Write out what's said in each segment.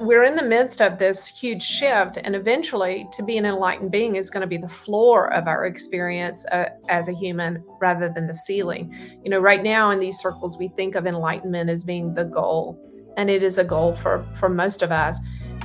we're in the midst of this huge shift, and eventually to be an enlightened being is going to be the floor of our experience as a human rather than the ceiling. Right now in these circles we think of enlightenment as being the goal, and it is a goal for most of us.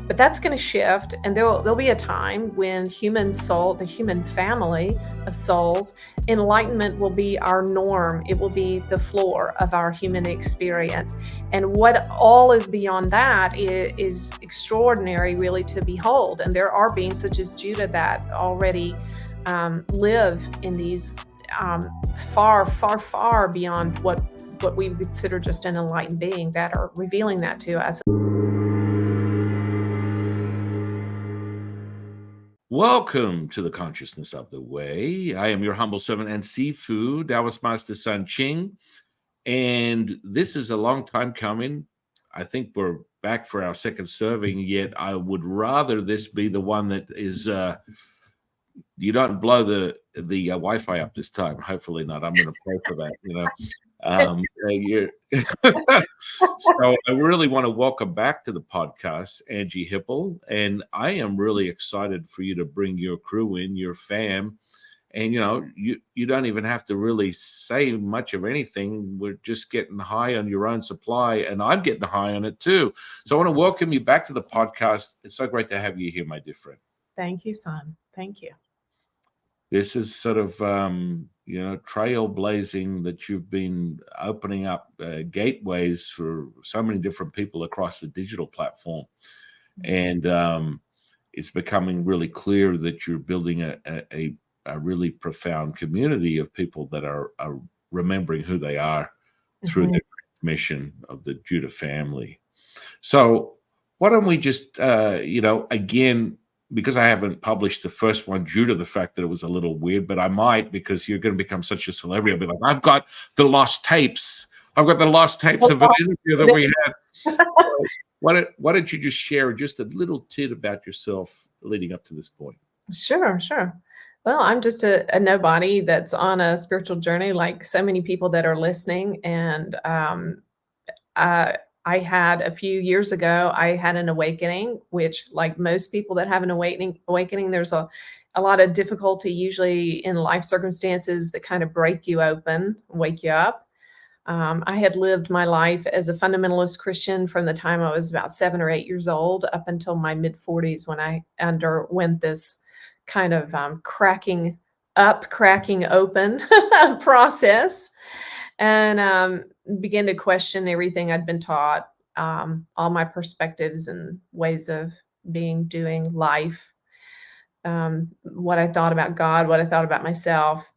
But that's going to shift, and there'll be a time when human soul, the human family of souls, enlightenment will be our norm. It will be the floor of our human experience. And what all is beyond that is extraordinary, really, to behold. And there are beings such as Judah that already live in these far, far, far beyond what we would consider just an enlightened being, that are revealing that to us. Welcome to the Consciousness of the Way. I am your humble servant and Sifu, Taoist Master San Qing. And this is a long time coming. I think we're back for our second serving, yet I would rather this be the one that is, you don't blow the Wi-Fi up this time. Hopefully not. I'm going to pray for that, So I really want to welcome back to the podcast, Anjie Hipple, and I am really excited for you to bring your crew in, your fam, and you don't even have to really say much of anything. We're just getting high on your own supply, and I'm getting high on it too. So I want to welcome you back to the podcast. It's so great to have you here, my dear friend. Thank you, son. Thank you. This is sort of trailblazing that you've been opening up gateways for so many different people across the digital platform. And it's becoming really clear that you're building a really profound community of people that are remembering who they are through the transmission of the Judah family. So why don't we just, again, because I haven't published the first one due to the fact that it was a little weird, but I might, because you're going to become such a celebrity. I'll be like, I've got the lost tapes. I've got the lost tapes of an interview that we had. So why don't you just share just a little tit about yourself leading up to this point? Sure. Well, I'm just a nobody that's on a spiritual journey, like so many people that are listening. And I had a few years ago, I had an awakening, which, like most people that have an awakening, there's a lot of difficulty usually in life circumstances that kind of break you open, wake you up. I had lived my life as a fundamentalist Christian from the time I was about 7 or 8 years old up until my mid-40s, when I underwent this kind of cracking open process, and began to question everything I'd been taught, all my perspectives and ways of doing life, what I thought about God, what I thought about myself,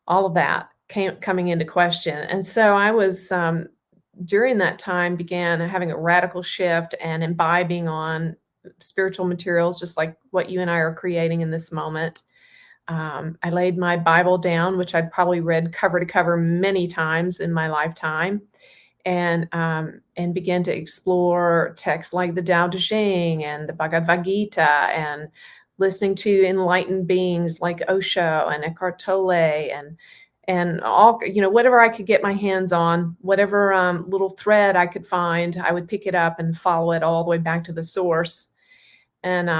all of that coming into question. And so I was, during that time, began having a radical shift and imbibing on spiritual materials, just like what you and I are creating in this moment. I laid my Bible down, which I'd probably read cover to cover many times in my lifetime, and began to explore texts like the Tao Te Ching and the Bhagavad Gita, and listening to enlightened beings like Osho and Eckhart Tolle, and all, whatever I could get my hands on, whatever little thread I could find, I would pick it up and follow it all the way back to the source, and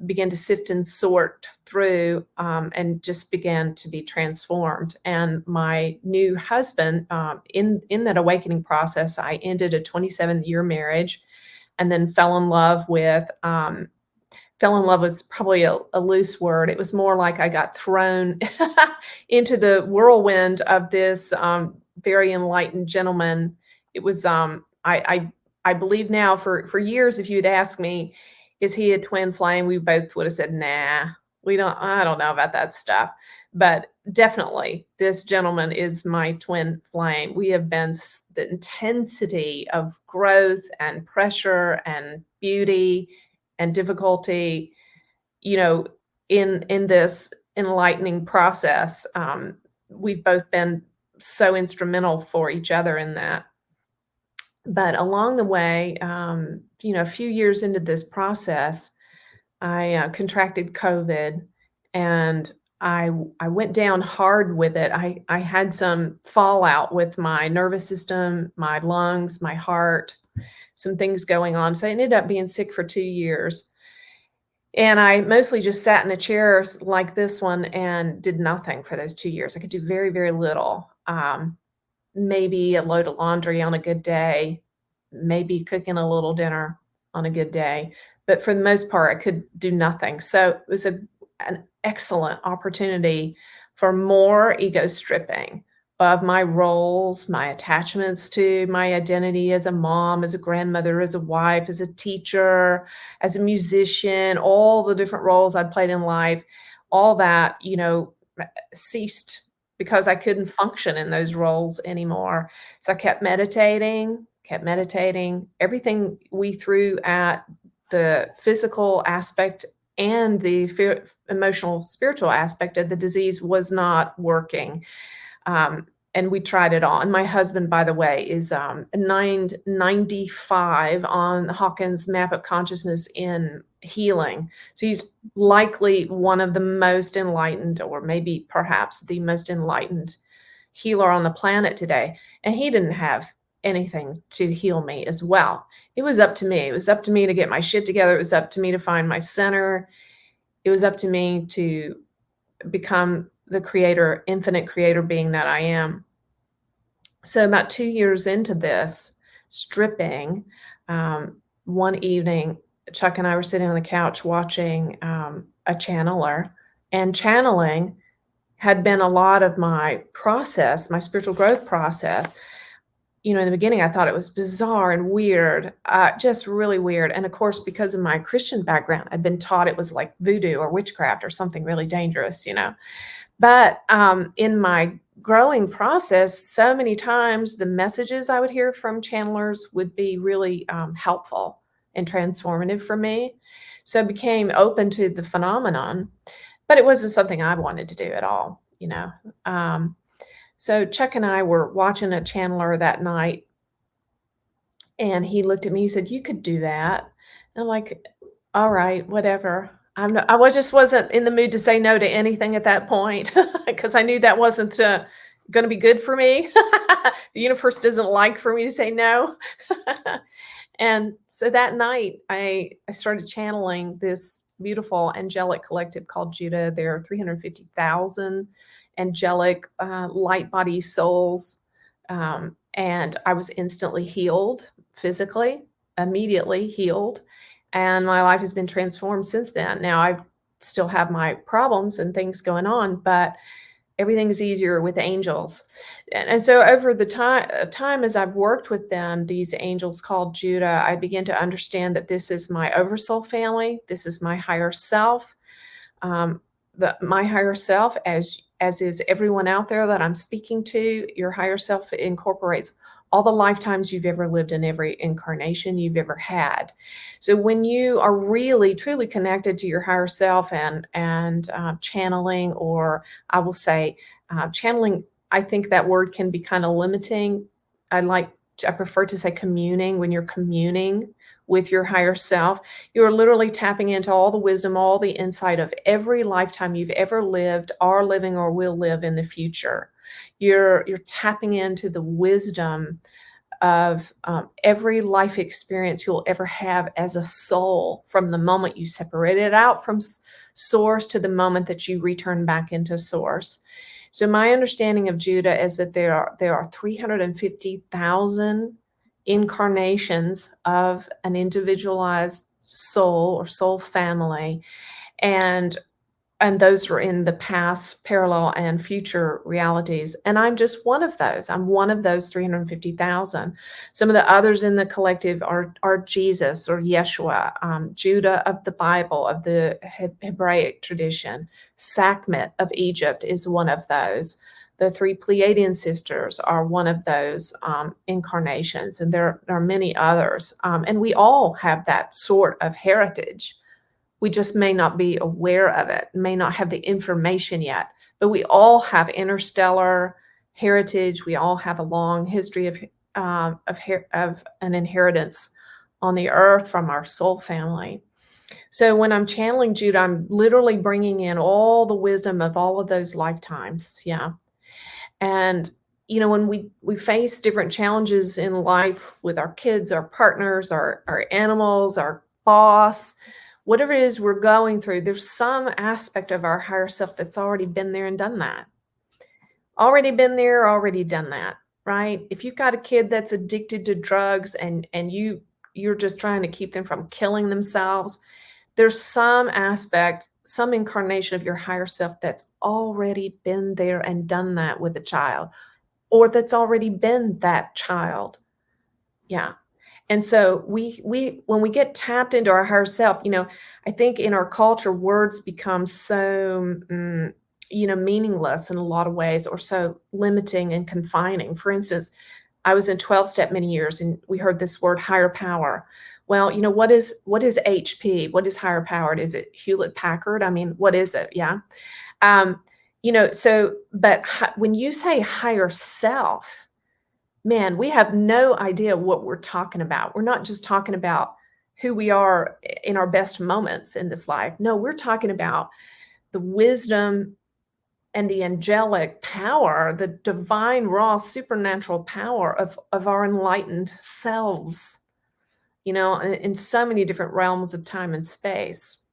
began to sift and sort through, and just began to be transformed. And my new husband, in that awakening process, I ended a 27-year marriage, and then fell in love was probably a loose word. It was more like I got thrown into the whirlwind of this very enlightened gentleman. It was, I believe now, for years, if you'd asked me, is he a twin flame, we both would have said, nah, I don't know about that stuff. But definitely, this gentleman is my twin flame. We have been the intensity of growth and pressure and beauty and difficulty, in this enlightening process. We've both been so instrumental for each other in that. But along the way, a few years into this process, I contracted COVID, and I went down hard with it. I had some fallout with my nervous system, my lungs, my heart, some things going on. So I ended up being sick for 2 years. And I mostly just sat in a chair like this one and did nothing for those 2 years. I could do very, very little. Maybe a load of laundry on a good day, maybe cooking a little dinner on a good day. But for the most part, I could do nothing. So it was an excellent opportunity for more ego stripping of my roles, my attachments to my identity as a mom, as a grandmother, as a wife, as a teacher, as a musician, all the different roles I'd played in life, all that, ceased because I couldn't function in those roles anymore. So I kept meditating, kept meditating. Everything we threw at the physical aspect and the emotional, spiritual aspect of the disease was not working. And we tried it all. And my husband, by the way, is 95 on Hawkins' map of consciousness in healing. So he's likely one of the most enlightened, or maybe perhaps the most enlightened healer on the planet today. And he didn't have anything to heal me as well. It was up to me. It was up to me to get my shit together. It was up to me to find my center. It was up to me to become the creator, infinite creator being that I am. So about 2 years into this stripping, one evening, Chuck and I were sitting on the couch watching a channeler, and channeling had been a lot of my process, my spiritual growth process. In the beginning, I thought it was bizarre and weird, just really weird. And of course, because of my Christian background, I'd been taught it was like voodoo or witchcraft or something really dangerous. But in my growing process, so many times the messages I would hear from channelers would be really helpful and transformative for me. So I became open to the phenomenon, but it wasn't something I wanted to do at all. So Chuck and I were watching a channeler that night, and he looked at me, he said, "You could do that." And I'm like, "All right, whatever." Just wasn't in the mood to say no to anything at that point because I knew that wasn't going to be good for me. The universe doesn't like for me to say no. And so that night, I started channeling this beautiful angelic collective called Judah. There are 350,000 angelic light body souls. And I was instantly healed physically, immediately healed. And my life has been transformed since then. Now I still have my problems and things going on, but everything's easier with angels. And so over the time as I've worked with them, these angels called Judah, I begin to understand that this is my oversoul family. This is my higher self. My higher self, as is everyone out there that I'm speaking to, your higher self incorporates all the lifetimes you've ever lived in, every incarnation you've ever had. So when you are really truly connected to your higher self and channeling, or I will say channeling, I think that word can be kind of limiting. I prefer to say communing. When you're communing with your higher self, you're literally tapping into all the wisdom, all the insight of every lifetime you've ever lived, are living, or will live in the future. You're tapping into the wisdom of every life experience you'll ever have as a soul, from the moment you separated out from source to the moment that you return back into source. So my understanding of Judah is that there are 350,000 incarnations of an individualized soul or soul family, and those are in the past, parallel, and future realities. And I'm just one of those. I'm one of those 350,000. Some of the others in the collective are Jesus or Yeshua, Judah of the Bible, of the Hebraic tradition. Sekhmet of Egypt is one of those. The three Pleiadian sisters are one of those incarnations, and there are many others. And we all have that sort of heritage. We just may not be aware of it, may not have the information yet, but we all have interstellar heritage. We all have a long history of an inheritance on the earth from our soul family. So when I'm channeling Judah, I'm literally bringing in all the wisdom of all of those lifetimes. Yeah. And, when we face different challenges in life with our kids, our partners, our animals, our boss, whatever it is we're going through, there's some aspect of our higher self that's already been there and done that. Already been there, already done that, right? If you've got a kid that's addicted to drugs and you're just trying to keep them from killing themselves, there's some aspect, some incarnation of your higher self that's already been there and done that with a child, or that's already been that child. Yeah. And so we when we get tapped into our higher self, I think in our culture, words become so meaningless in a lot of ways, or so limiting and confining. For instance, I was in 12-step many years, and we heard this word higher power. Well, what is HP? What is higher powered? Is it Hewlett Packard? I mean, what is it? Yeah. But when you say higher self, man, we have no idea what we're talking about. We're not just talking about who we are in our best moments in this life. No, we're talking about the wisdom and the angelic power, the divine, raw, supernatural power of our enlightened selves, in so many different realms of time and space.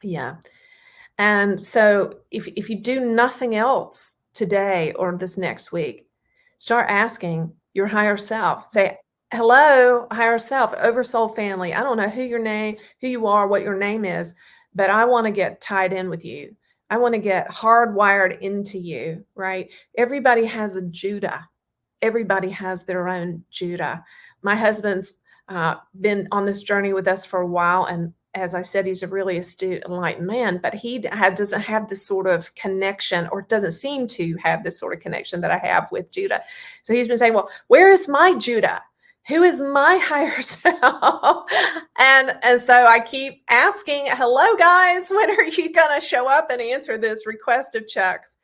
Yeah. And so if you do nothing else today or this next week, start asking your higher self. Say, hello, higher self, oversoul family. I don't know who you are, what your name is, but I want to get tied in with you. I want to get hardwired into you, right? Everybody has a Judah. Everybody has their own Judah. My husband's been on this journey with us for a while, and as I said, he's a really astute, enlightened man, but he doesn't have this sort of connection, or doesn't seem to have this sort of connection that I have with Judah. So he's been saying, well, where is my Judah? Who is my higher self? And so I keep asking, hello, guys, when are you going to show up and answer this request of Chuck's?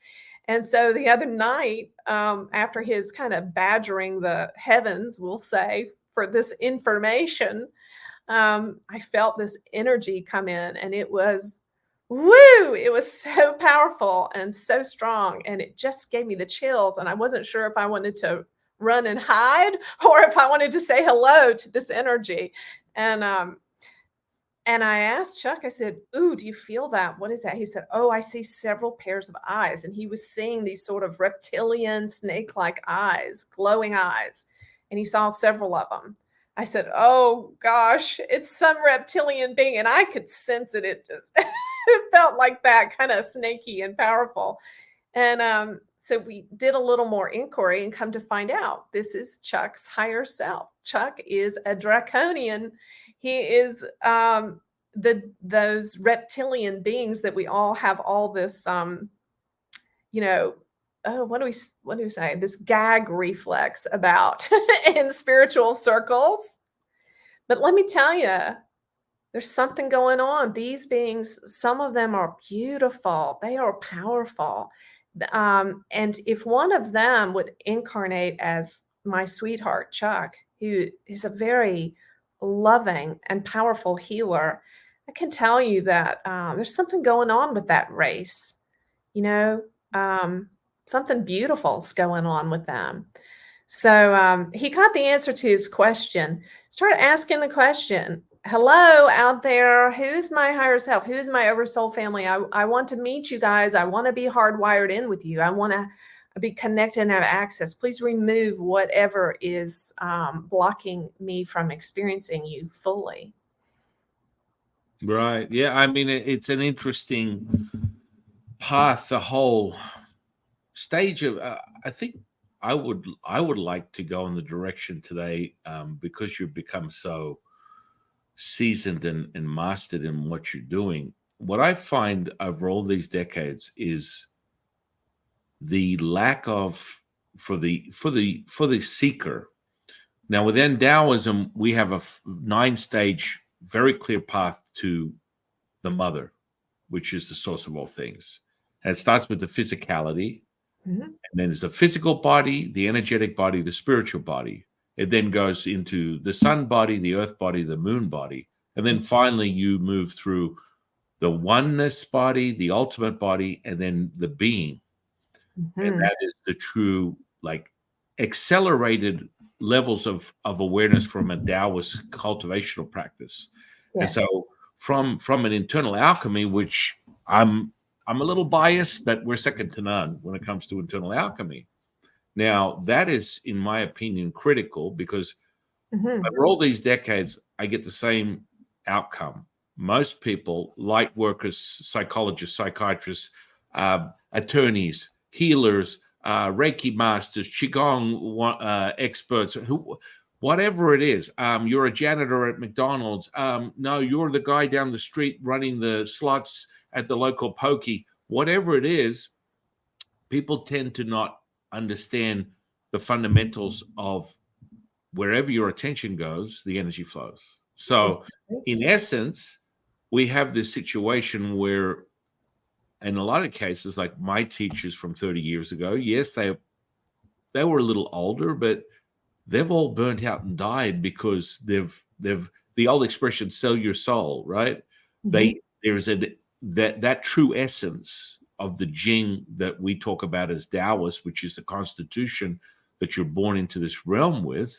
And so the other night, after his kind of badgering the heavens, we'll say, for this information, I felt this energy come in, and it was so powerful and so strong, and it just gave me the chills, and I wasn't sure if I wanted to run and hide or if I wanted to say hello to this energy. And I asked Chuck, I said, ooh, do you feel that? What is that? He said, oh, I see several pairs of eyes. And he was seeing these sort of reptilian, snake-like eyes, glowing eyes. And he saw several of them. I said, oh, gosh, it's some reptilian being. And I could sense it. It just it felt like that, kind of snaky and powerful. And so we did a little more inquiry and come to find out this is Chuck's higher self. Chuck is a draconian. He is those reptilian beings that we all have all this what do we say? This gag reflex about in spiritual circles. But let me tell you, there's something going on. These beings, some of them are beautiful. They are powerful. And if one of them would incarnate as my sweetheart, Chuck, who is a very loving and powerful healer, I can tell you that there's something going on with that race. Something beautiful is going on with them. So he got the answer to his question. Start asking the question, hello out there, who's my higher self? Who's my oversoul family? I want to meet you guys. I want to be hardwired in with you. I want to be connected and have access. Please remove whatever is blocking me from experiencing you fully. Right. Yeah. I mean, it's an interesting path, the whole stage of, I think I would like to go in the direction today, because you've become so seasoned and mastered in what you're doing. What I find over all these decades is the lack of, for the seeker. Now within Taoism, we have a 9-stage, very clear path to the mother, which is the source of all things. And it starts with the physicality, and then there's the physical body, the energetic body, the spiritual body. It then goes into the sun body, the earth body, the moon body. And then finally you move through the oneness body, the ultimate body, and then the being. And that is the true like accelerated levels of awareness from a Taoist cultivational practice. And so Yes. from an internal alchemy, which I'm a little biased, but we're second to none when it comes to internal alchemy. Now, that is, in my opinion, critical because Hmm. over all these decades, I get the same outcome. Most people, light workers, psychologists, psychiatrists, attorneys, healers, Reiki masters, Qigong experts, who, whatever it is, you're a janitor at McDonald's. No, you're the guy down the street running the slots at the local pokey. Whatever it is, people tend to not understand the fundamentals of wherever your attention goes, the energy flows. So, Exactly. in essence, we have this situation where, in a lot of cases, like my teachers from 30 years ago, yes, they were a little older, but they've all burnt out and died because they've the old expression "sell your soul," right? Hmm. There's that true essence of the Jing that we talk about as Taoist, which is the constitution that you're born into this realm with,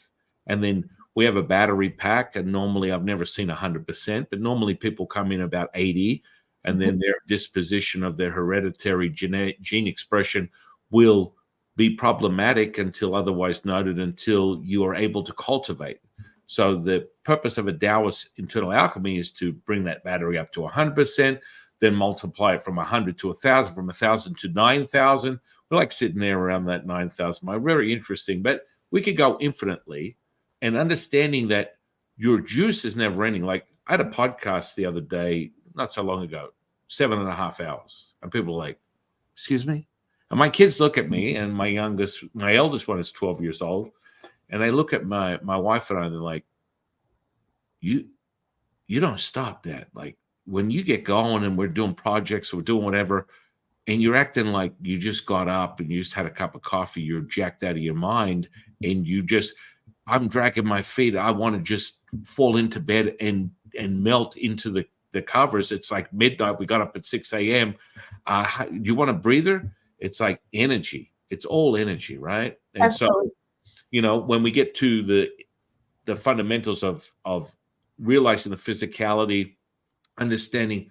and then we have a battery pack, and normally I've never seen 100%, but normally people come in about 80, and Hmm. then their disposition of their hereditary gene expression will be problematic until otherwise noted, until you are able to cultivate. So the purpose of a Taoist internal alchemy is to bring that battery up to 100%, then multiply it from 100 to 1,000, from 1,000 to 9,000. We like sitting there around that 9,000 mark. Very interesting, but we could go infinitely, and understanding that your juice is never ending. Like I had a podcast the other day, not so long ago, 7.5 hours, and people were like, "Excuse me." And my kids look at me, and my eldest one is 12 years old, and they look at my wife and I, and they're like, "You you don't stop that. Like when you get going and we're doing projects or we're doing whatever, and you're acting like you just got up and you just had a cup of coffee, you're jacked out of your mind, and you just I'm dragging my feet. I want to just fall into bed and melt into the covers. It's like midnight. We got up at 6 a.m. You want a breather? It's like energy. It's all energy, right? And so, Absolutely. when we get to the fundamentals of realizing the physicality, understanding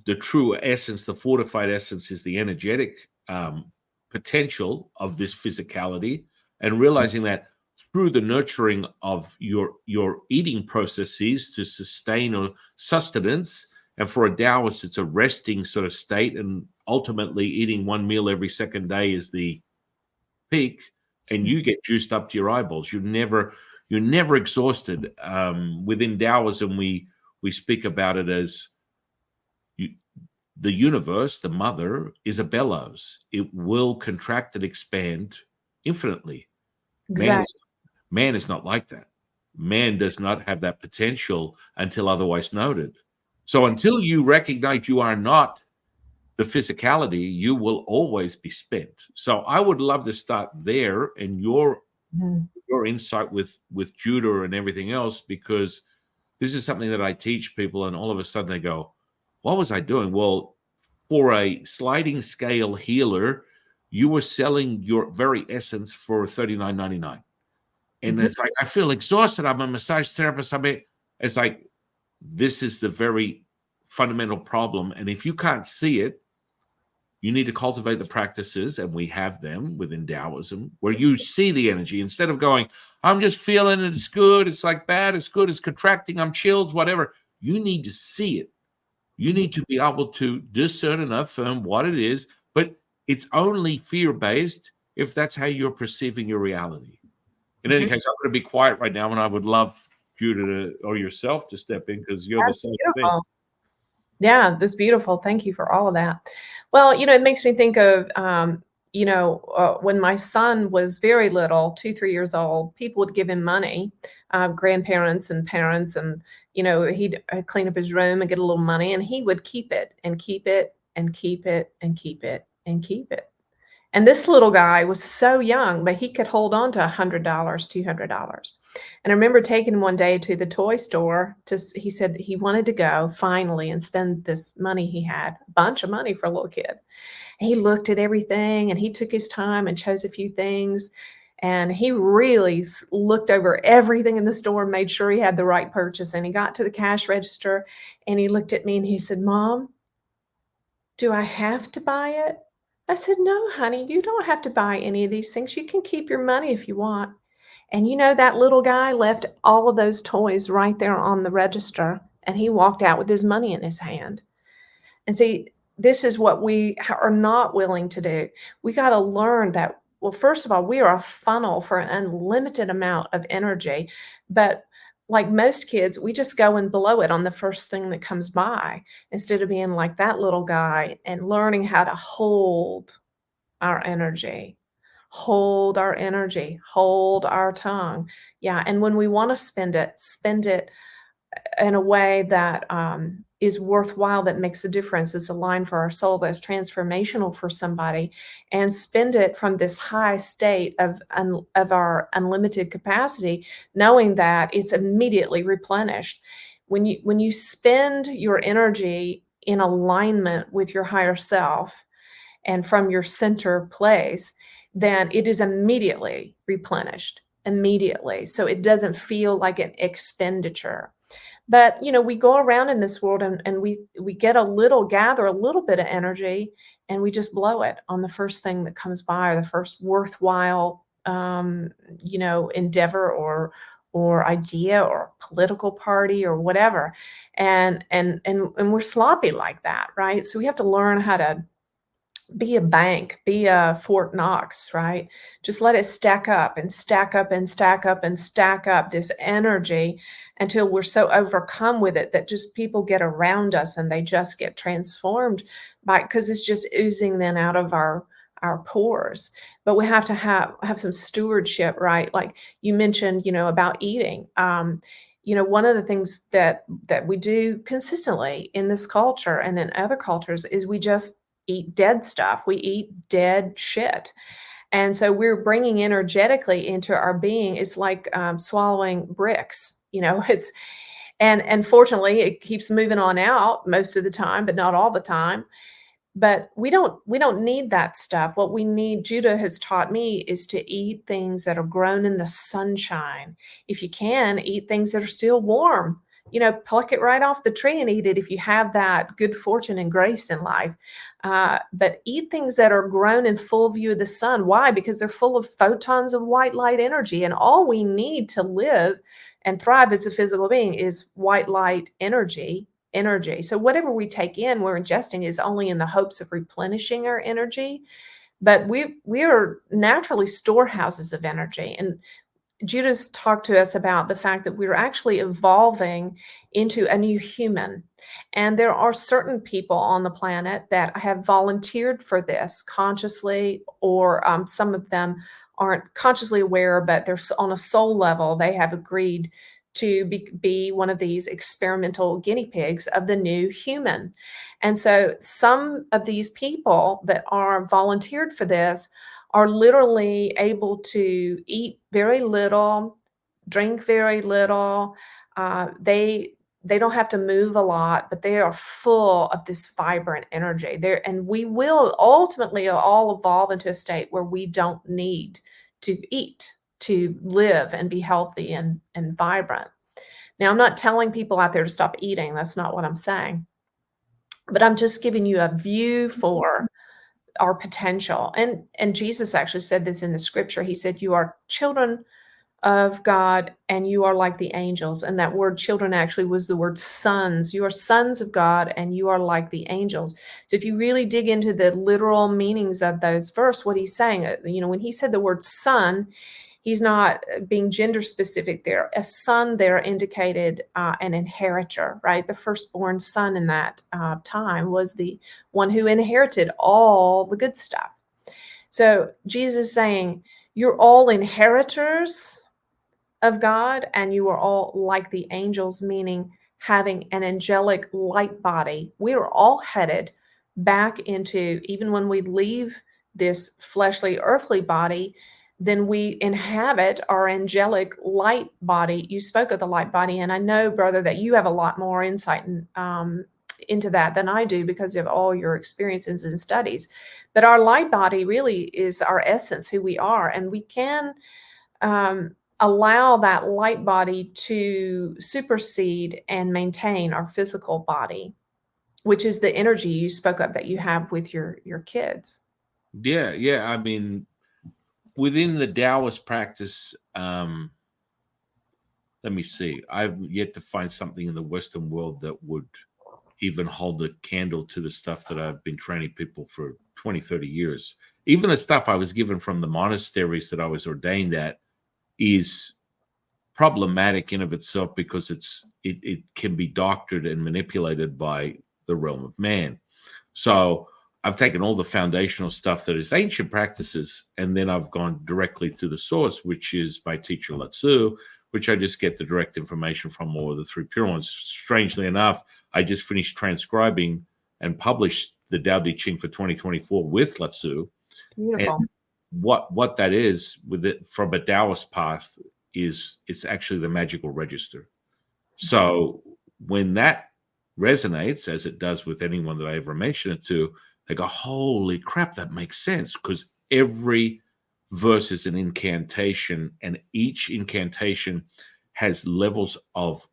the true essence, the fortified essence is the energetic potential of this physicality, and realizing that through the nurturing of your eating processes to sustain or sustenance, and for a Taoist, it's a resting sort of state, and ultimately eating one meal every second day is the peak, and you get juiced up to your eyeballs. You're never exhausted. Within Taoism, we speak about it as you, the universe, the mother, is a bellows. It will contract and expand infinitely. Man Exactly. is man is not like that. Man does not have that potential until otherwise noted. So until you recognize you are not the physicality, you will always be spent. So I would love to start there, and Mhm. your insight with Judah and everything else, because this is something that I teach people, and all of a sudden they go, "What was I doing?" Well, for a sliding scale healer, you were selling your very essence for $39.99. And Mhm. it's like, I feel exhausted. I'm a massage therapist. It's like, this is the very fundamental problem. And if you can't see it, you need to cultivate the practices, and we have them within Taoism, where you see the energy instead of going, "I'm just feeling it, it's good, it's like bad, it's good, it's contracting, I'm chilled," whatever. You need to see it. You Mhm. need to be able to discern enough from what it is, but it's only fear based if that's how you're perceiving your reality. In any Mhm. case, I'm going to be quiet right now, and I would love Judah or yourself to step in, because you're the That's same thing. beautiful. Yeah, that's beautiful. Thank you for all of that. Well, it makes me think of, when my son was very little, 2, 3 years old, people would give him money, grandparents and parents, and, he'd clean up his room and get a little money, and he would keep it and keep it and keep it and keep it and keep it. And this little guy was so young, but he could hold on to $100, $200. And I remember taking him one day to the toy store he said he wanted to go finally and spend this money he had, a bunch of money for a little kid. And he looked at everything and he took his time and chose a few things. And he really looked over everything in the store and made sure he had the right purchase. And he got to the cash register and he looked at me and he said, "Mom, do I have to buy it?" I said, "No, honey, you don't have to buy any of these things. You can keep your money if you want." And you know, that little guy left all of those toys right there on the register and he walked out with his money in his hand. And see, this is what we are not willing to do. We got to learn that, well, first of all, we are a funnel for an unlimited amount of energy. But like most kids, we just go and blow it on the first thing that comes by instead of being like that little guy and learning how to our energy, hold our energy, hold our tongue. Yeah. And when we want to spend it in a way that is worthwhile, that makes a difference, is aligned for our soul, that's transformational for somebody, and spend it from this high state of our unlimited capacity, knowing that it's immediately replenished. When you spend your energy in alignment with your higher self and from your center place, then it is immediately replenished immediately. So it doesn't feel like an expenditure. But, we go around in this world and we get gather a little bit of energy and we just blow it on the first thing that comes by or the first worthwhile, endeavor or idea or political party or whatever. And we're sloppy like that, right? So we have to learn how to be a bank, be a Fort Knox, right? Just let it stack up and stack up and stack up and stack up this energy until we're so overcome with it that just people get around us and they just get transformed because it's just oozing then out of our pores. But we have to have some stewardship, right? Like you mentioned, about eating. One of the things that we do consistently in this culture and in other cultures is we just eat dead stuff. We eat dead shit. And so we're bringing energetically into our being. It's like swallowing bricks. And fortunately, it keeps moving on out most of the time, but not all the time. But we don't need that stuff. What we need, Judah has taught me, is to eat things that are grown in the sunshine. If you can, eat things that are still warm. Pluck it right off the tree and eat it if you have that good fortune and grace in life. But eat things that are grown in full view of the sun. Why? Because they're full of photons of white light energy. And all we need to live and thrive as a physical being is white light energy. So whatever we take in, we're ingesting is only in the hopes of replenishing our energy. But we are naturally storehouses of energy. And Judah's talked to us about the fact that we're actually evolving into a new human. And there are certain people on the planet that have volunteered for this consciously, or some of them aren't consciously aware, but they're on a soul level. They have agreed to be one of these experimental guinea pigs of the new human. And so some of these people that are volunteered for this are literally able to eat very little, drink very little. They don't have to move a lot, but they are full of this vibrant energy. And we will ultimately all evolve into a state where we don't need to eat to live and be healthy and vibrant. Now, I'm not telling people out there to stop eating. That's not what I'm saying. But I'm just giving you a view for our potential. And Jesus actually said this in the scripture. He said, "You are children of God and you are like the angels." And that word children actually was the word sons. You are sons of God and you are like the angels. So if you really dig into the literal meanings of those verse, what he's saying, when he said the word son, he's not being gender specific there. A son there indicated an inheritor, right? The firstborn son in that time was the one who inherited all the good stuff. So Jesus is saying, you're all inheritors of God, and you are all like the angels, meaning having an angelic light body. We are all headed back into, even when we leave this fleshly, earthly body, then we inhabit our angelic light body. You spoke of the light body, and I know, brother, that you have a lot more insight into that than I do because of all your experiences and studies. But our light body really is our essence, who we are, and we can allow that light body to supersede and maintain our physical body, which is the energy you spoke of that you have with your kids. Yeah, yeah. I mean, within the Taoist practice, let me see. I've yet to find something in the Western world that would even hold a candle to the stuff that I've been training people for 20, 30 years. Even the stuff I was given from the monasteries that I was ordained at is problematic in of itself because it can be doctored and manipulated by the realm of man. So I've taken all the foundational stuff that is ancient practices, and then I've gone directly to the source, which is my teacher Lao, which I just get the direct information from all of the three pure ones. Strangely enough, I just finished transcribing and published the Tao Te Ching for 2024 with Lao. And Beautiful. what that is with it from a Taoist path is it's actually the magical register. So when that resonates, as it does with anyone that I ever mention it to, they go, holy crap, that makes sense. Because every verse is an incantation, and each incantation has levels of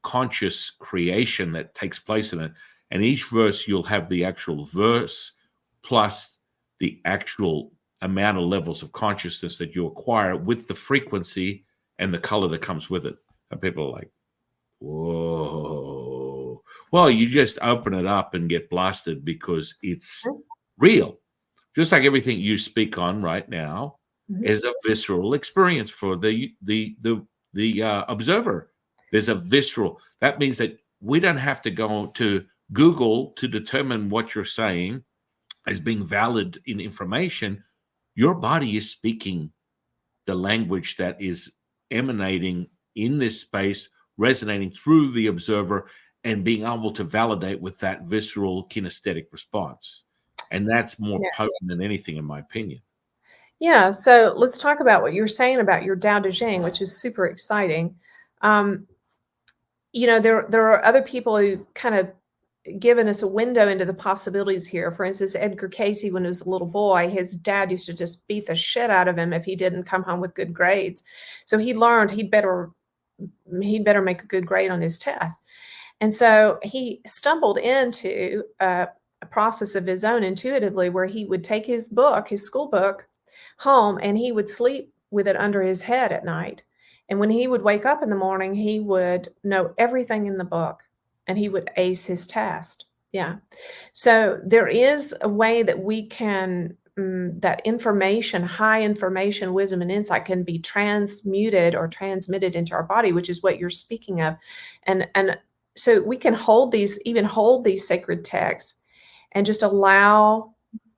conscious creation that takes place in it. And each verse, you'll have the actual verse plus the actual amount of levels of consciousness that you acquire with the frequency and the color that comes with it. And people are like, whoa. Well, you just open it up and get blasted because it's real. Just like everything you speak on right now Mhm. is a visceral experience for the observer. There's a visceral. That means that we don't have to go to Google to determine what you're saying as being valid in information. Your body is speaking the language that is emanating in this space, resonating through the observer, and being able to validate with that visceral kinesthetic response. And that's more Yes. potent than anything, in my opinion. Yeah, so let's talk about what you're saying about your Tao Te Ching, which is super exciting. Um, there are other people who kind of given us a window into the possibilities here. For instance, Edgar Casey, when he was a little boy, his dad used to just beat the shit out of him if he didn't come home with good grades. So he learned he'd better make a good grade on his test. And so he stumbled into a process of his own intuitively where he would take his book, his school book, home and he would sleep with it under his head at night. And when he would wake up in the morning, he would know everything in the book and he would ace his test. Yeah. So there is a way that we can, that information, high information, wisdom, and insight can be transmuted or transmitted into our body, which is what you're speaking of. And so we can even hold these sacred texts and just allow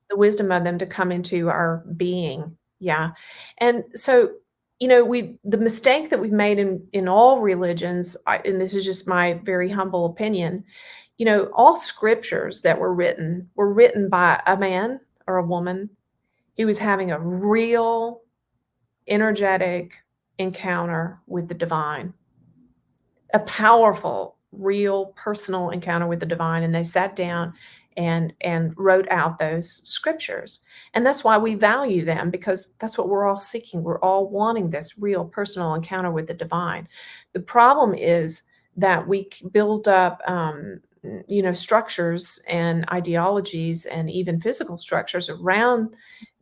the wisdom of them to come into our being. Yeah. And so, the mistake that we've made in all religions, and this is just my very humble opinion, all scriptures that were written by a man or a woman who was having a real energetic encounter with the divine, a powerful, real personal encounter with the divine, and they sat down and wrote out those scriptures. And that's why we value them, because that's what we're all seeking. We're all wanting this real personal encounter with the divine. The problem is that we build up structures and ideologies and even physical structures around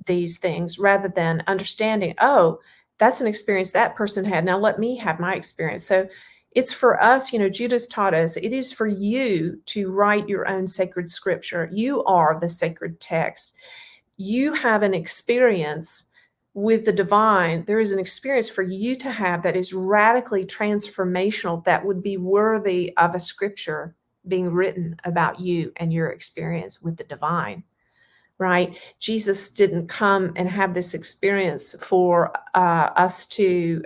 these things rather than understanding, oh, that's an experience that person had. Now let me have my experience. So it's for us, Judas taught us, it is for you to write your own sacred scripture. You are the sacred text. You have an experience with the divine. There is an experience for you to have that is radically transformational, that would be worthy of a scripture being written about you and your experience with the divine. Right? Jesus didn't come and have this experience for us to,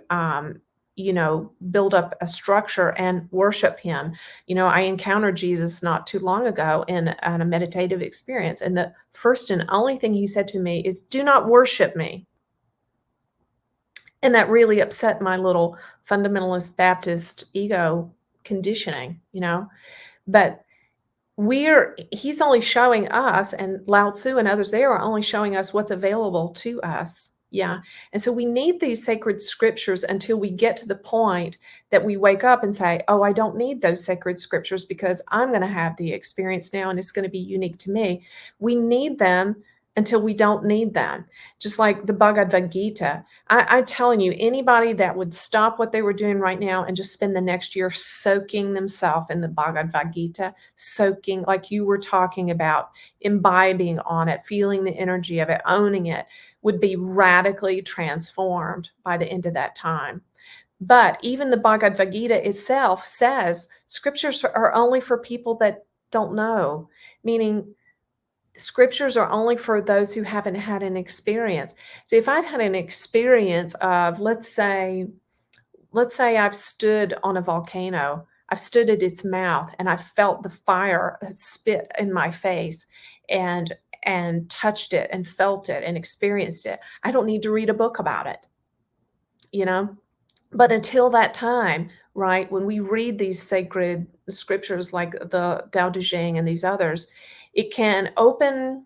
build up a structure and worship him. I encountered Jesus not too long ago in a meditative experience. And the first and only thing he said to me is, do not worship me. And that really upset my little fundamentalist Baptist ego conditioning, but he's only showing us, and Lao Tzu and others there are only showing us what's available to us. Yeah. And so we need these sacred scriptures until we get to the point that we wake up and say, oh, I don't need those sacred scriptures because I'm going to have the experience now and it's going to be unique to me. We need them until we don't need them. Just like the Bhagavad Gita. I'm telling you, anybody that would stop what they were doing right now and just spend the next year soaking themselves in the Bhagavad Gita, soaking, like you were talking about, imbibing on it, feeling the energy of it, owning it, would be radically transformed by the end of that time. But even the Bhagavad Gita itself says scriptures are only for people that don't know, meaning scriptures are only for those who haven't had an experience. See, if I've had an experience of, let's say I've stood on a volcano, I've stood at its mouth and I've felt the fire spit in my face and touched it and felt it and experienced it. I don't need to read a book about it, you know? But until that time, right, when we read these sacred scriptures like the Tao Te Ching and these others, it can open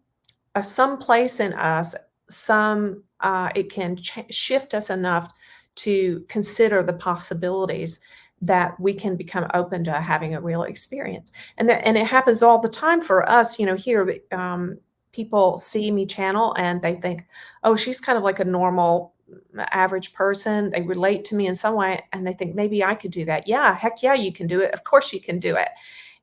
some place in us, it can shift us enough to consider the possibilities that we can become open to having a real experience. And it happens all the time for us, here, people see me channel and they think, oh, she's kind of like a normal average person. They relate to me in some way and they think maybe I could do that. Yeah, heck yeah, you can do it. Of course you can do it.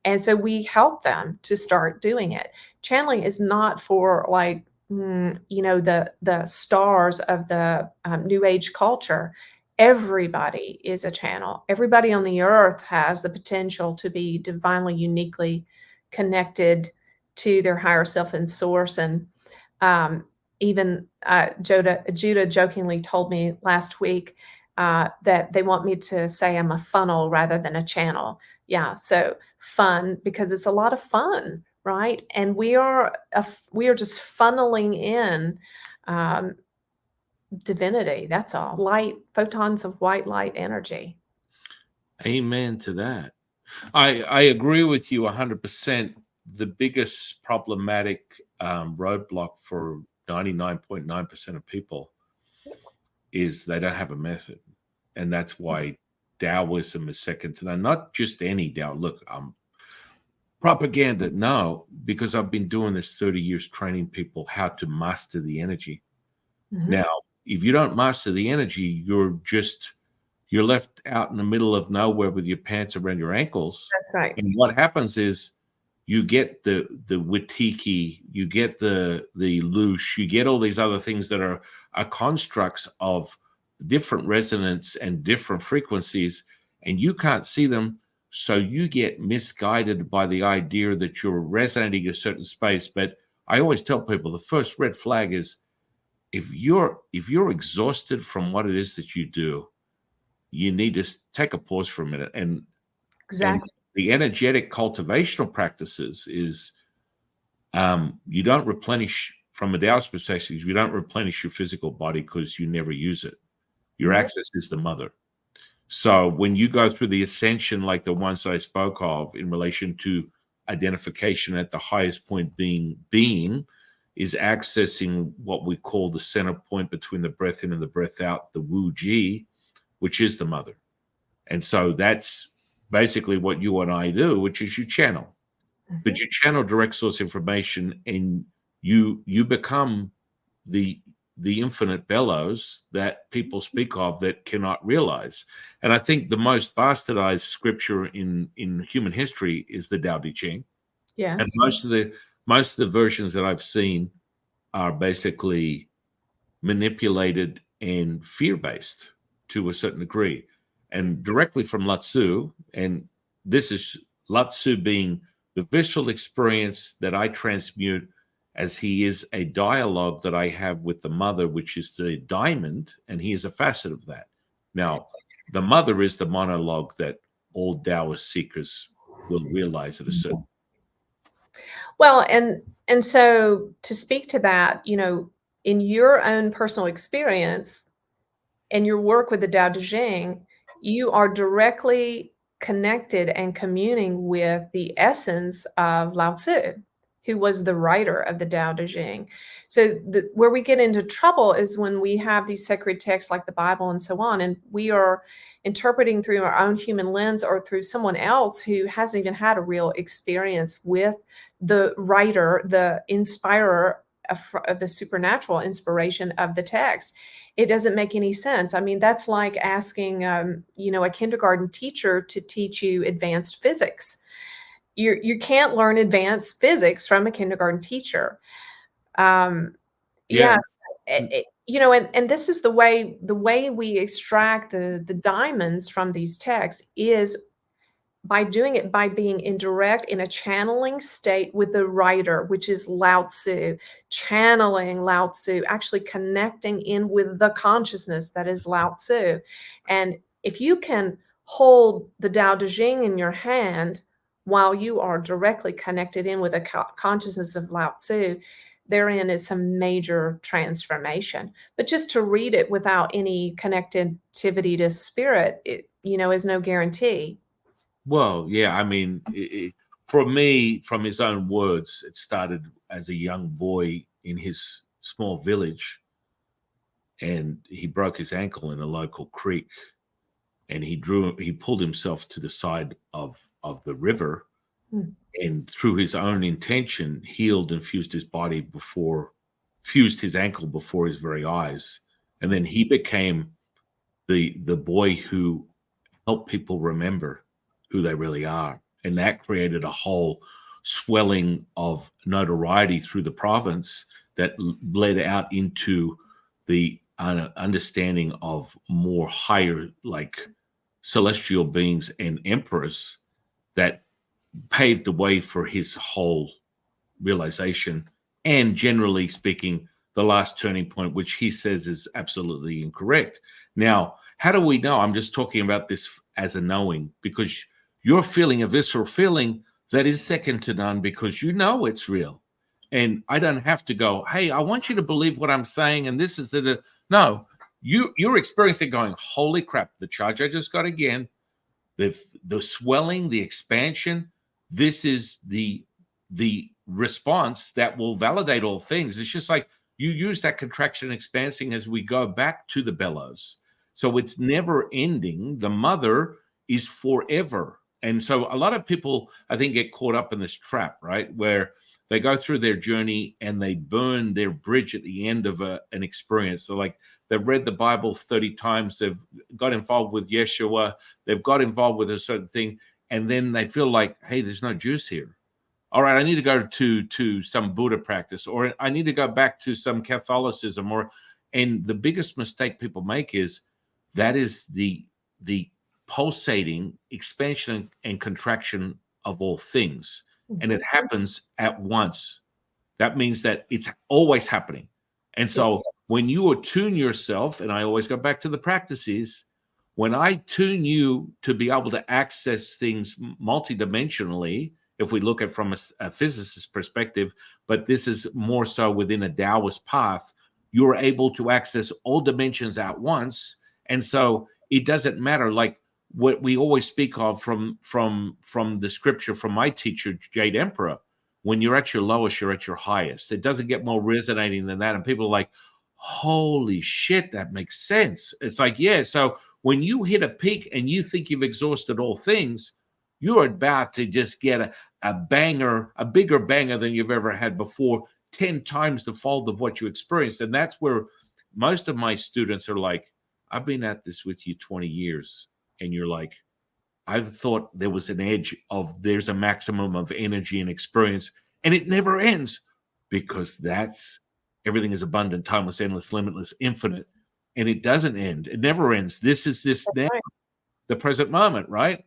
And so we help them to start doing it. Channeling is not for like, the stars of the new age culture. Everybody is a channel. Everybody on the earth has the potential to be divinely, uniquely connected to their higher self and source. And even Judah jokingly told me last week that they want me to say I'm a funnel rather than a channel. Yeah, so fun because it's a lot of fun, right? And we are just funneling in um, divinity. That's all. Light, photons of white light energy. Amen to that. I agree with you 100%. The biggest problematic roadblock for 99.9% of people is they don't have a method. And that's why Taoism is second to none. Not just any Tao. Look, propaganda, no, because I've been doing this 30 years training people how to master the energy. Mhm. Now, if you don't master the energy, you're left out in the middle of nowhere with your pants around your ankles. That's right. And what happens is you get the witiki, you get the loosh, you get all these other things that are constructs of different resonance and different frequencies, and you can't see them. So you get misguided by the idea that you're resonating a certain space. But I always tell people the first red flag is if you're exhausted from what it is that you do, you need to take a pause for a minute. And Exactly. the energetic cultivational practices is you don't replenish from a Taoist perspective, you don't replenish your physical body because you never use it. Your Mhm. access is the mother. So when you go through the ascension, like the ones I spoke of in relation to identification at the highest point being is accessing what we call the center point between the breath in and the breath out, the Wu Ji, which is the mother. And so that's basically what you and I do, which is you channel. But Mhm. you channel direct source information and you become the the infinite bellows that people speak of that cannot realize. And I think the most bastardized scripture in human history is the Tao Te Ching. And Yes. most of the versions that I've seen are basically manipulated and fear-based to a certain degree. And directly from Lao Tzu, and this is Lao Tzu being the visceral experience that I transmute as he is a dialogue that I have with the mother, which is the diamond, and he is a facet of that. Now, the mother is the monologue that all Taoist seekers will realize at a certain. Well, and so to speak to that, in your own personal experience and your work with the Tao Te Ching, you are directly connected and communing with the essence of Lao Tzu, who was the writer of the Tao Te Ching. So where we get into trouble is when we have these sacred texts like the Bible and so on, and we are interpreting through our own human lens or through someone else who hasn't even had a real experience with the writer, the inspirer of the supernatural inspiration of the text. It doesn't make any sense. I mean, that's like asking, a kindergarten teacher to teach you advanced physics. You can't learn advanced physics from a kindergarten teacher. Um, Yeah. yes, and this is the way we extract the diamonds from these texts is by doing it by being in direct in a channeling state with the writer, which is Lao Tzu, channeling Lao Tzu, actually connecting in with the consciousness that is Lao Tzu. And if you can hold the Tao Te Ching in your hand while you are directly connected in with the consciousness of Lao Tzu, therein is some major transformation. But just to read it without any connectivity to spirit, is no guarantee. Well, yeah, I mean, for me, from his own words, it started as a young boy in his small village, and he broke his ankle in a local creek, and he pulled himself to the side of the river, Mm. and through his own intention, healed and fused his ankle before his very eyes, and then he became the boy who helped people remember who they really are. And that created a whole swelling of notoriety through the province that bled out into the understanding of more higher, like celestial beings and emperors that paved the way for his whole realization. And generally speaking, the last turning point, which he says is absolutely incorrect. Now, how do we know? I'm just talking about this as a knowing, because you're feeling a visceral feeling that is second to none because you know it's real. And I don't have to go, hey, I want you to believe what I'm saying. And this is it. No, you're experiencing going, holy crap, the charge I just got again, the swelling, the expansion. This is the response that will validate all things. It's just like you use that contraction expansing as we go back to the bellows. So it's never ending. The mother is forever. And so a lot of people, I think, get caught up in this trap, right? Where they go through their journey and they burn their bridge at the end of an experience. So, like, they've read the Bible 30 times, they've got involved with Yeshua, they've got involved with a certain thing, and then they feel like, hey, there's no juice here. All right, I need to go to some Buddha practice, or I need to go back to some Catholicism, and the biggest mistake people make is that is the pulsating expansion and contraction of all things, and it happens at once. That means that it's always happening. And so when you attune yourself, and I always go back to the practices, when I tune you to be able to access things multidimensionally, if we look at from a physicist perspective, but this is more so within a Taoist path, you're able to access all dimensions at once. And so it doesn't matter, like what we always speak of from the scripture from my teacher, Jade Emperor. When you're at your lowest, you're at your highest. It doesn't get more resonating than that. And people are like, holy shit, that makes sense. It's like, yeah. So when you hit a peak and you think you've exhausted all things, you're about to just get a banger, a bigger banger than you've ever had before, 10 times the fold of what you experienced. And that's where most of my students are like, I've been at this with you 20 years. And you're like, I've thought there was an edge of there's a maximum of energy and experience, and it never ends because that's everything is abundant, timeless, endless, limitless, infinite, and it doesn't end. It never ends. This is this now, Right. the present moment, right?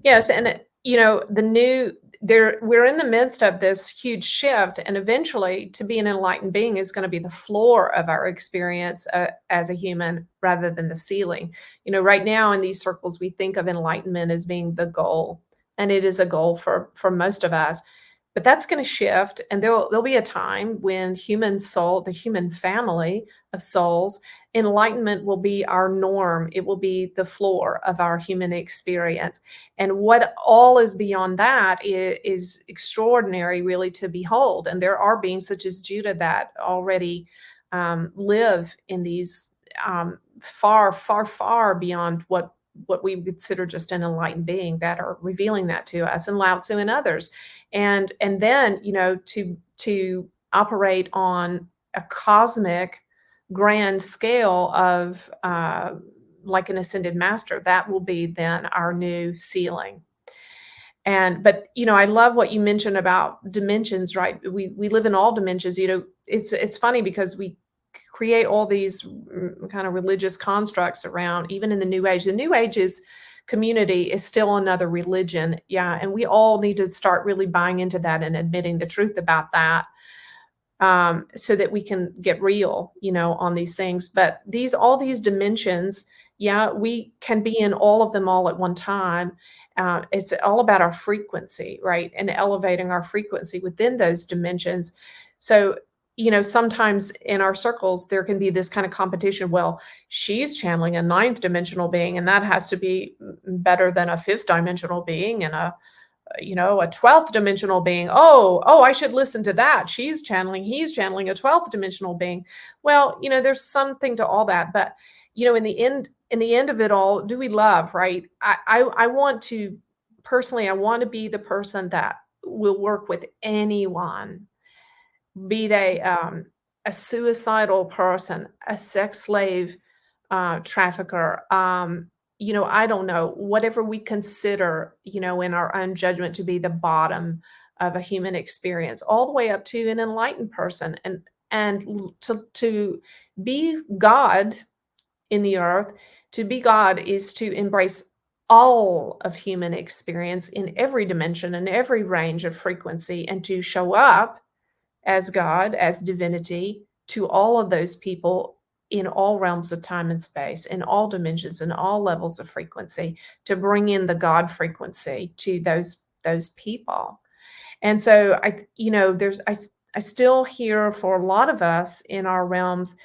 Yes, and we're in the midst of this huge shift, and eventually, to be an enlightened being is going to be the floor of our experience as a human, rather than the ceiling. Right now in these circles, we think of enlightenment as being the goal, and it is a goal for most of us. But that's going to shift, and there'll be a time when human soul, the human family of souls, enlightenment will be our norm. It will be the floor of our human experience. And what all is beyond that is extraordinary, really, to behold. And there are beings such as Judah that already live in these far, far, far beyond what we consider just an enlightened being, that are revealing that to us, and Lao Tzu and others. And then, to operate on a cosmic grand scale of like an ascended master, that will be then our new ceiling. But I love what you mentioned about dimensions, right? We live in all dimensions. It's funny because we create all these kind of religious constructs around, even in the New Age. The New Age's community is still another religion. Yeah. And we all need to start really buying into that and admitting the truth about that, so that we can get real, on these things. But all these dimensions, yeah, we can be in all of them all at one time. It's all about our frequency, right? And elevating our frequency within those dimensions. So, sometimes in our circles, there can be this kind of competition. Well, she's channeling a ninth dimensional being, and that has to be better than a fifth dimensional being, and a 12th dimensional being. Oh, I should listen to that. He's channeling a 12th dimensional being. Well, there's something to all that. But, in the end of it all, do we love, right? I want to, personally, I want to be the person that will work with anyone, be they a suicidal person, a sex slave, trafficker, I don't know, whatever we consider, in our own judgment to be the bottom of a human experience, all the way up to an enlightened person. And to be God in the earth, to be God is to embrace all of human experience in every dimension and every range of frequency, and to show up as God, as divinity, to all of those people in all realms of time and space, in all dimensions, and all levels of frequency, to bring in the God frequency to those people. And so I still hear, for a lot of us in our realms,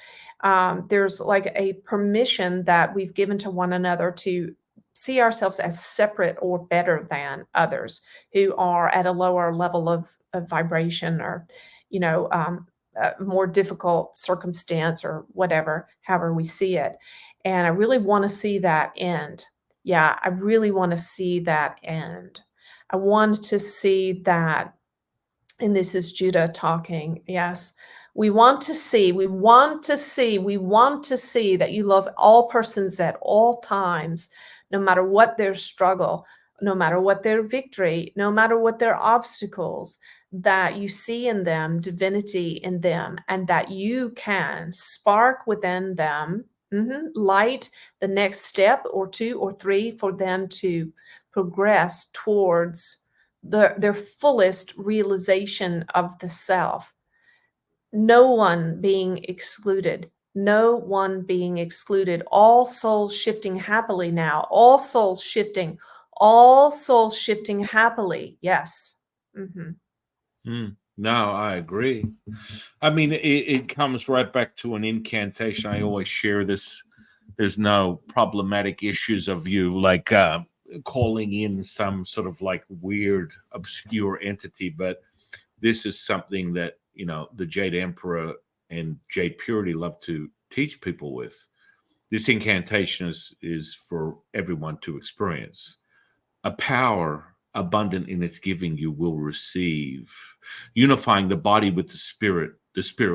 there's like a permission that we've given to one another to see ourselves as separate or better than others who are at a lower level of vibration, or a more difficult circumstance, or whatever, however we see it. And I really want to see that end. Yeah, I really want to see that end. I want to see that, and this is Judah talking. Yes. We want to see that you love all persons at all times, no matter what their struggle, no matter what their victory, no matter what their obstacles, that you see in them divinity in them, and that you can spark within them, light the next step or two or three for them to progress towards their fullest realization of the self. No one being excluded. No one being excluded. All souls shifting happily now. All souls shifting. All souls shifting happily. Yes. No, I agree. I mean, it comes right back to an incantation. I always share this. There's no problematic issues of you like calling in some sort of like weird, obscure entity, but this is something that the Jade Emperor and Jade Purity love to teach people with. This incantation is for everyone to experience. A power abundant in its giving you will receive, unifying the body with the spirit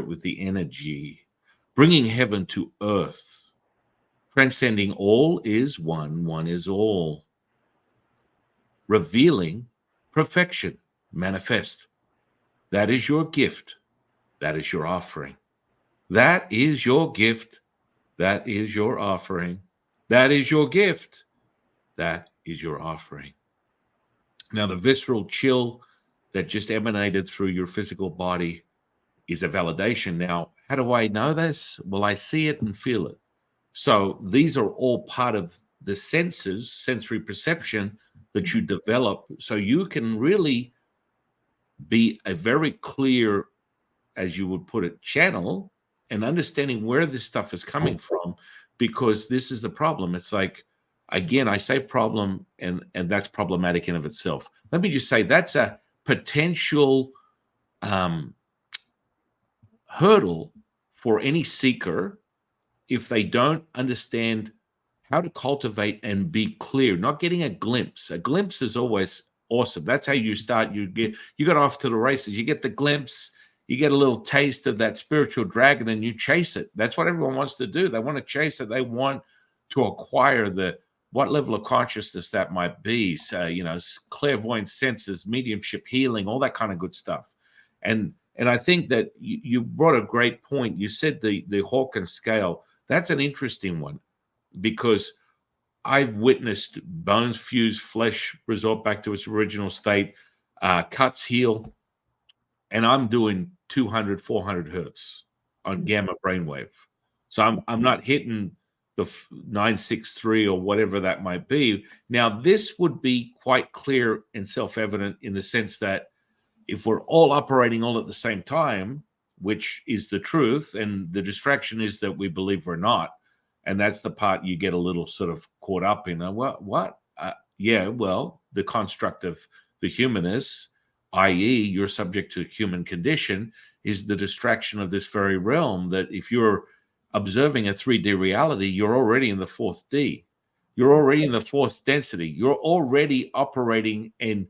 with the energy, bringing heaven to earth, transcending all is one, one is all, revealing perfection manifest. That is your gift. That is your offering. That is your gift. That is your offering. That is your gift. That is your offering. Now, the visceral chill that just emanated through your physical body is a validation. Now, how do I know this? Well, I see it and feel it. So these are all part of the senses, sensory perception that you develop. So you can really be a very clear, as you would put it, channel and understanding where this stuff is coming from, because this is the problem. It's like, again, I say problem, and that's problematic in of itself. Let me just say that's a potential hurdle for any seeker if they don't understand how to cultivate and be clear, not getting a glimpse. A glimpse is always awesome. That's how you start. You got off to the races. You get the glimpse, you get a little taste of that spiritual dragon, and you chase it. That's what everyone wants to do. They want to chase it. They want to acquire what level of consciousness that might be. So, clairvoyant senses, mediumship, healing, all that kind of good stuff. And I think that you brought a great point. You said the Hawkins scale. That's an interesting one, because I've witnessed bones fuse, flesh resort back to its original state, cuts heal, and I'm doing 200, 400 hertz on gamma brainwave. So I'm not hitting the 963 or whatever that might be. Now, this would be quite clear and self-evident in the sense that if we're all operating all at the same time, which is the truth, and the distraction is that we believe we're not, and that's the part you get a little sort of caught up in. What? Yeah, well, the construct of the humanists, i.e., you're subject to human condition, is the distraction of this very realm, that if you're observing a 3D reality, you're already in the 4th D. You're already in the 4th density. You're already operating and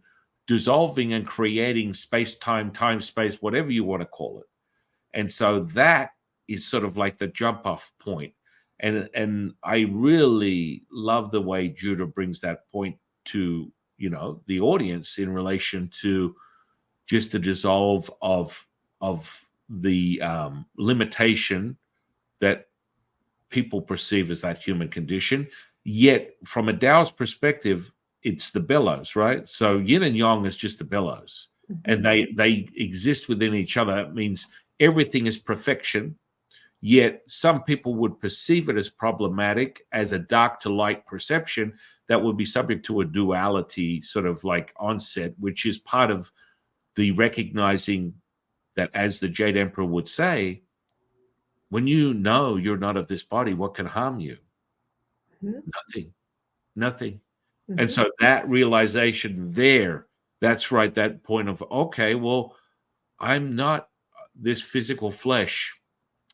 dissolving and creating space-time, time-space, whatever you want to call it. And so that is sort of like the jump-off point. And I really love the way Judah brings that point to, the audience in relation to just the dissolve of the limitation that people perceive as that human condition. Yet from a Taoist perspective, it's the bellows, right? So yin and yang is just the bellows, and they exist within each other. It means everything is perfection. Yet some people would perceive it as problematic, as a dark to light perception that would be subject to a duality sort of like onset, which is part of the recognizing that, as the Jade Emperor would say, when you know you're not of this body, what can harm you? Nothing. And so that realization there, that's right, that point of, okay, well, I'm not this physical flesh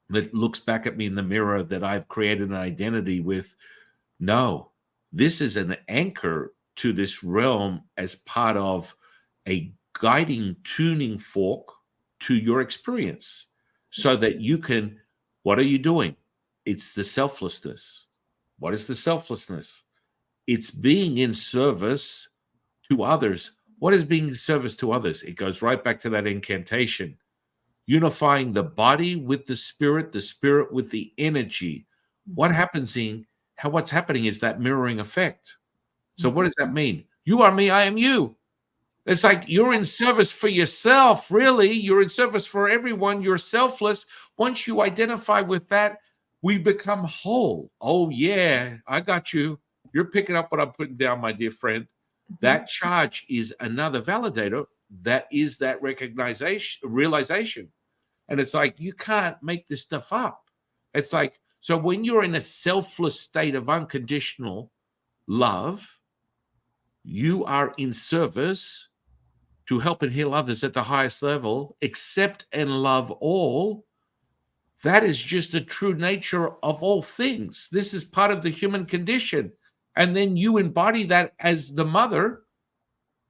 that looks back at me in the mirror that I've created an identity with. No, this is an anchor to this realm as part of a guiding tuning fork to your experience, so that you can, what are you doing? It's the selflessness. What is the selflessness? It's being in service to others. What is being in service to others? It goes right back to that incantation. Unifying the body with the spirit with the energy. What's happening is that mirroring effect. So what does that mean? You are me, I am you. It's like you're in service for yourself, really. You're in service for everyone. You're selfless. Once you identify with that, we become whole. Oh, yeah, I got you. You're picking up what I'm putting down, my dear friend. That charge is another validator. That is that realization. And it's like, you can't make this stuff up. It's like, so when you're in a selfless state of unconditional love, you are in service to help and heal others at the highest level, accept and love all. That is just the true nature of all things. This is part of the human condition. And then you embody that as the mother.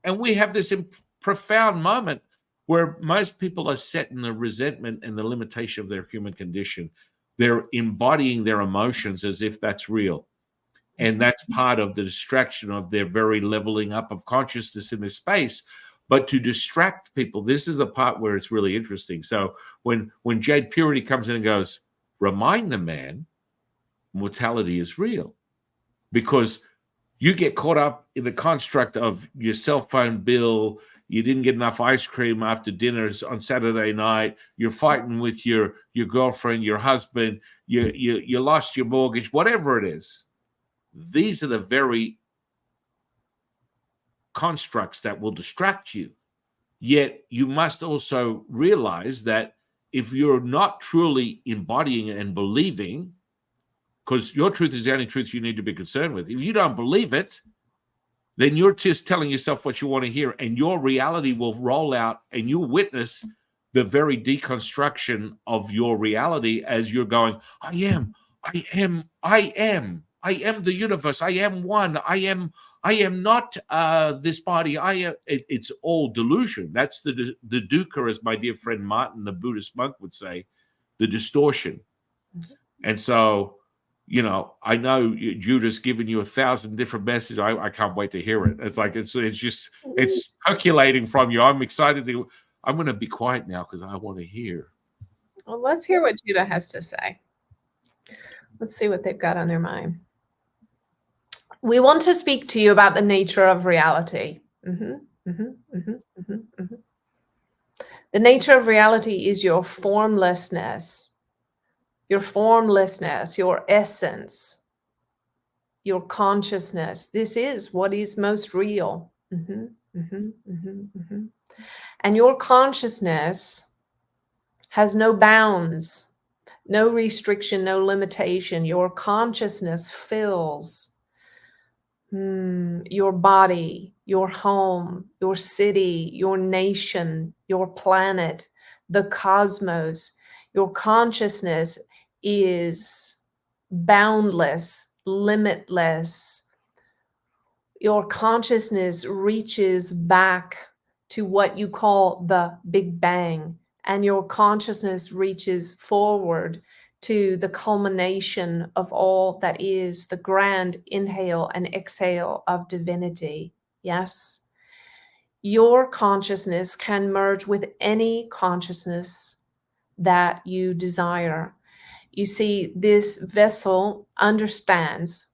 And we have this profound moment where most people are set in the resentment and the limitation of their human condition. They're embodying their emotions as if that's real. And that's part of the distraction of their very leveling up of consciousness in this space. But to distract people, this is the part where it's really interesting. So when Jade Purity comes in and goes, remind the man, mortality is real. Because you get caught up in the construct of your cell phone bill, you didn't get enough ice cream after dinner on Saturday night, you're fighting with your girlfriend, your husband, you lost your mortgage, whatever it is. These are the very constructs that will distract you. Yet you must also realize that if you're not truly embodying and believing, because your truth is the only truth you need to be concerned with, if you don't believe it, then you're just telling yourself what you want to hear, and your reality will roll out, and you'll witness the very deconstruction of your reality as you're going, I am the universe. I am one. I am not this body. It's all delusion. That's the dukkha, as my dear friend Martin, the Buddhist monk, would say, the distortion. Mm-hmm. And so, I know Judah's given you 1,000 different messages. I can't wait to hear it. It's like, it's just, it's percolating from you. I'm excited I'm going to be quiet now because I want to hear. Well, let's hear what Judah has to say. Let's see what they've got on their mind. We want to speak to you about the nature of reality. The nature of reality is your formlessness, your essence, your consciousness. This is what is most real. And your consciousness has no bounds, no restriction, no limitation. Your consciousness fills your body, your home, your city, your nation, your planet, the cosmos. Your consciousness is boundless, limitless. Your consciousness reaches back to what you call the Big Bang, and your consciousness reaches forward to the culmination of all that is the grand inhale and exhale of divinity. Yes, your consciousness can merge with any consciousness that you desire. You see, this vessel understands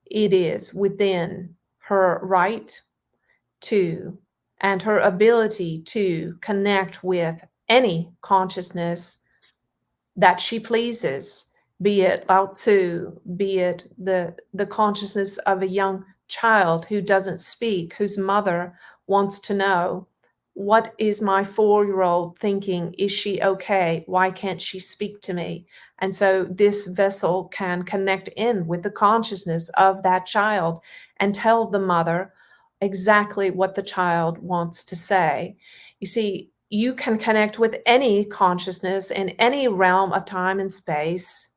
it is within her right to and her ability to connect with any consciousness that she pleases, be it Lao Tzu, be it the consciousness of a young child who doesn't speak, whose mother wants to know, what is my 4-year-old thinking? Is she okay? Why can't she speak to me? And so this vessel can connect in with the consciousness of that child and tell the mother exactly what the child wants to say. You see, you can connect with any consciousness in any realm of time and space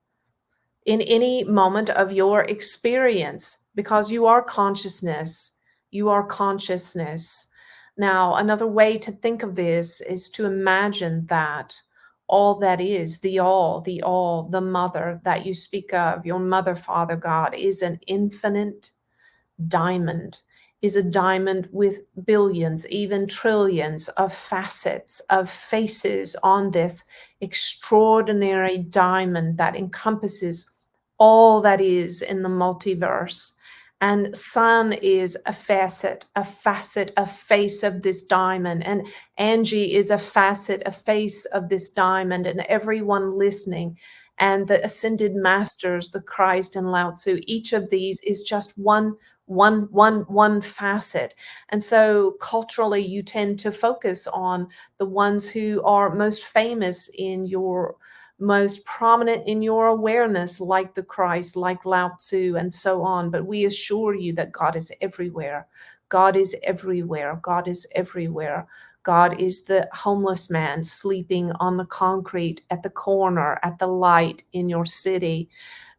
in any moment of your experience, because you are consciousness. You are consciousness. Now, another way to think of this is to imagine that all that is, the all, the mother that you speak of, your mother, Father God, is an infinite diamond, is a diamond with billions, even trillions of facets, of faces on this extraordinary diamond that encompasses all that is in the multiverse. And sun is a facet, a face of this diamond. And Anjie is a facet, a face of this diamond. And everyone listening, and the ascended masters, the Christ and Lao Tzu, each of these is just one facet. And so culturally, you tend to focus on the ones who are most famous in your, most prominent in your awareness, like the Christ, like Lao Tzu, and so on. But we assure you that God is everywhere. God is everywhere. God is everywhere. God is the homeless man sleeping on the concrete at the corner, at the light in your city.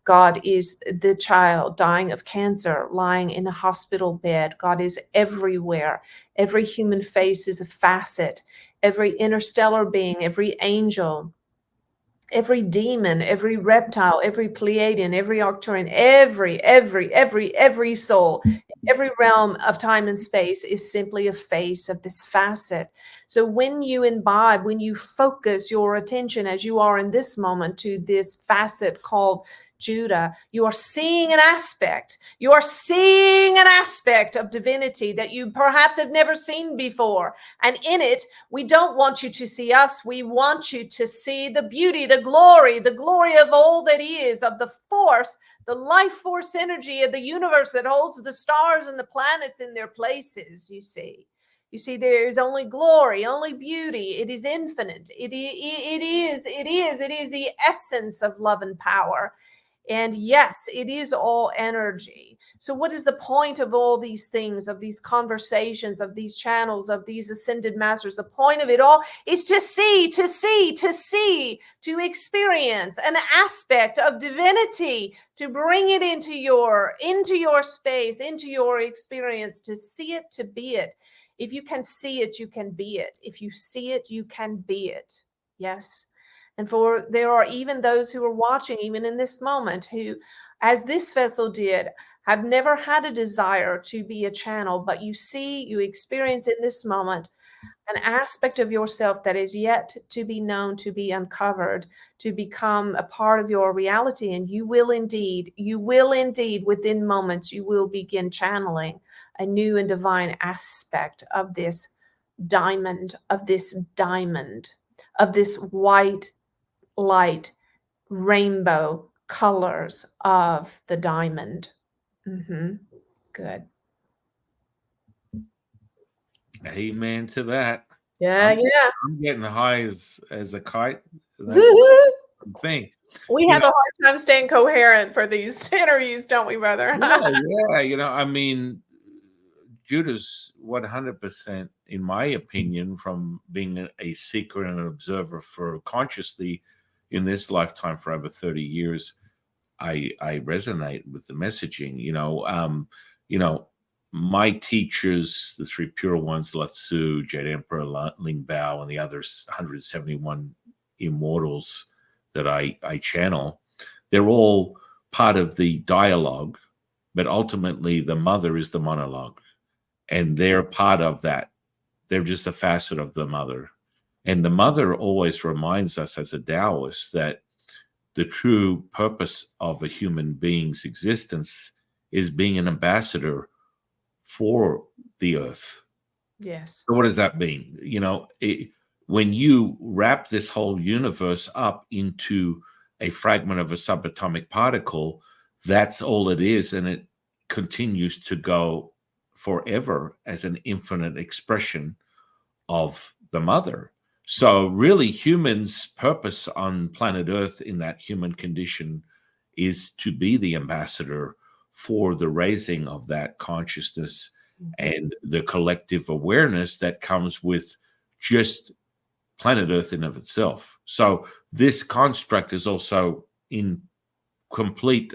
God is the child dying of cancer, lying in a hospital bed. God is everywhere. Every human face is a facet. Every interstellar being, every angel, every demon, every reptile, every Pleiadian, every Arcturian, every soul, every realm of time and space is simply a face of this facet. So when you imbibe, when you focus your attention, as you are in this moment, to this facet called Judah, you are seeing an aspect. You are seeing an aspect of divinity that you perhaps have never seen before. And in it, we don't want you to see us. We want you to see the beauty, the glory of all that is, of the force, the life force energy of the universe that holds the stars and the planets in their places, you see. You see, there is only glory, only beauty. It is infinite. It is the essence of love and power. And yes, it is all energy. So, what is the point of all these things, of these conversations, of these channels, of these ascended masters? The point of it all is to see, to experience an aspect of divinity, to bring it into your space, into your experience, to see it, to be it. If you can see it, you can be it. If you see it, you can be it. Yes. And for there are even those who are watching, even in this moment, who, as this vessel did, have never had a desire to be a channel, but you see, you experience in this moment an aspect of yourself that is yet to be known, to be uncovered, to become a part of your reality. And you will indeed, within moments, you will begin channeling a new and divine aspect of this diamond, of this white light, rainbow colors of the diamond. Good. Amen to that. Yeah, yeah. I'm getting high as a kite. That's the thing. We have a hard time staying coherent for these interviews, don't we, brother? Yeah. I mean, Judah's 100%, in my opinion, from being a seeker and an observer for consciously in this lifetime for over 30 years, I resonate with the messaging. My teachers, the three pure ones, Lao-Tzu, Jade Emperor, Ling Bao, and the others, 171 immortals that I channel, they're all part of the dialogue, but ultimately the mother is the monologue, and they're part of that. They're just a facet of the mother. And the mother always reminds us as a Taoist that the true purpose of a human being's existence is being an ambassador for the earth. Yes. So what does that mean? When you wrap this whole universe up into a fragment of a subatomic particle, that's all it is, and it continues to go forever as an infinite expression of the mother. So really, humans' purpose on planet Earth in that human condition is to be the ambassador for the raising of that consciousness and the collective awareness that comes with just planet Earth in of itself. So this construct is also in complete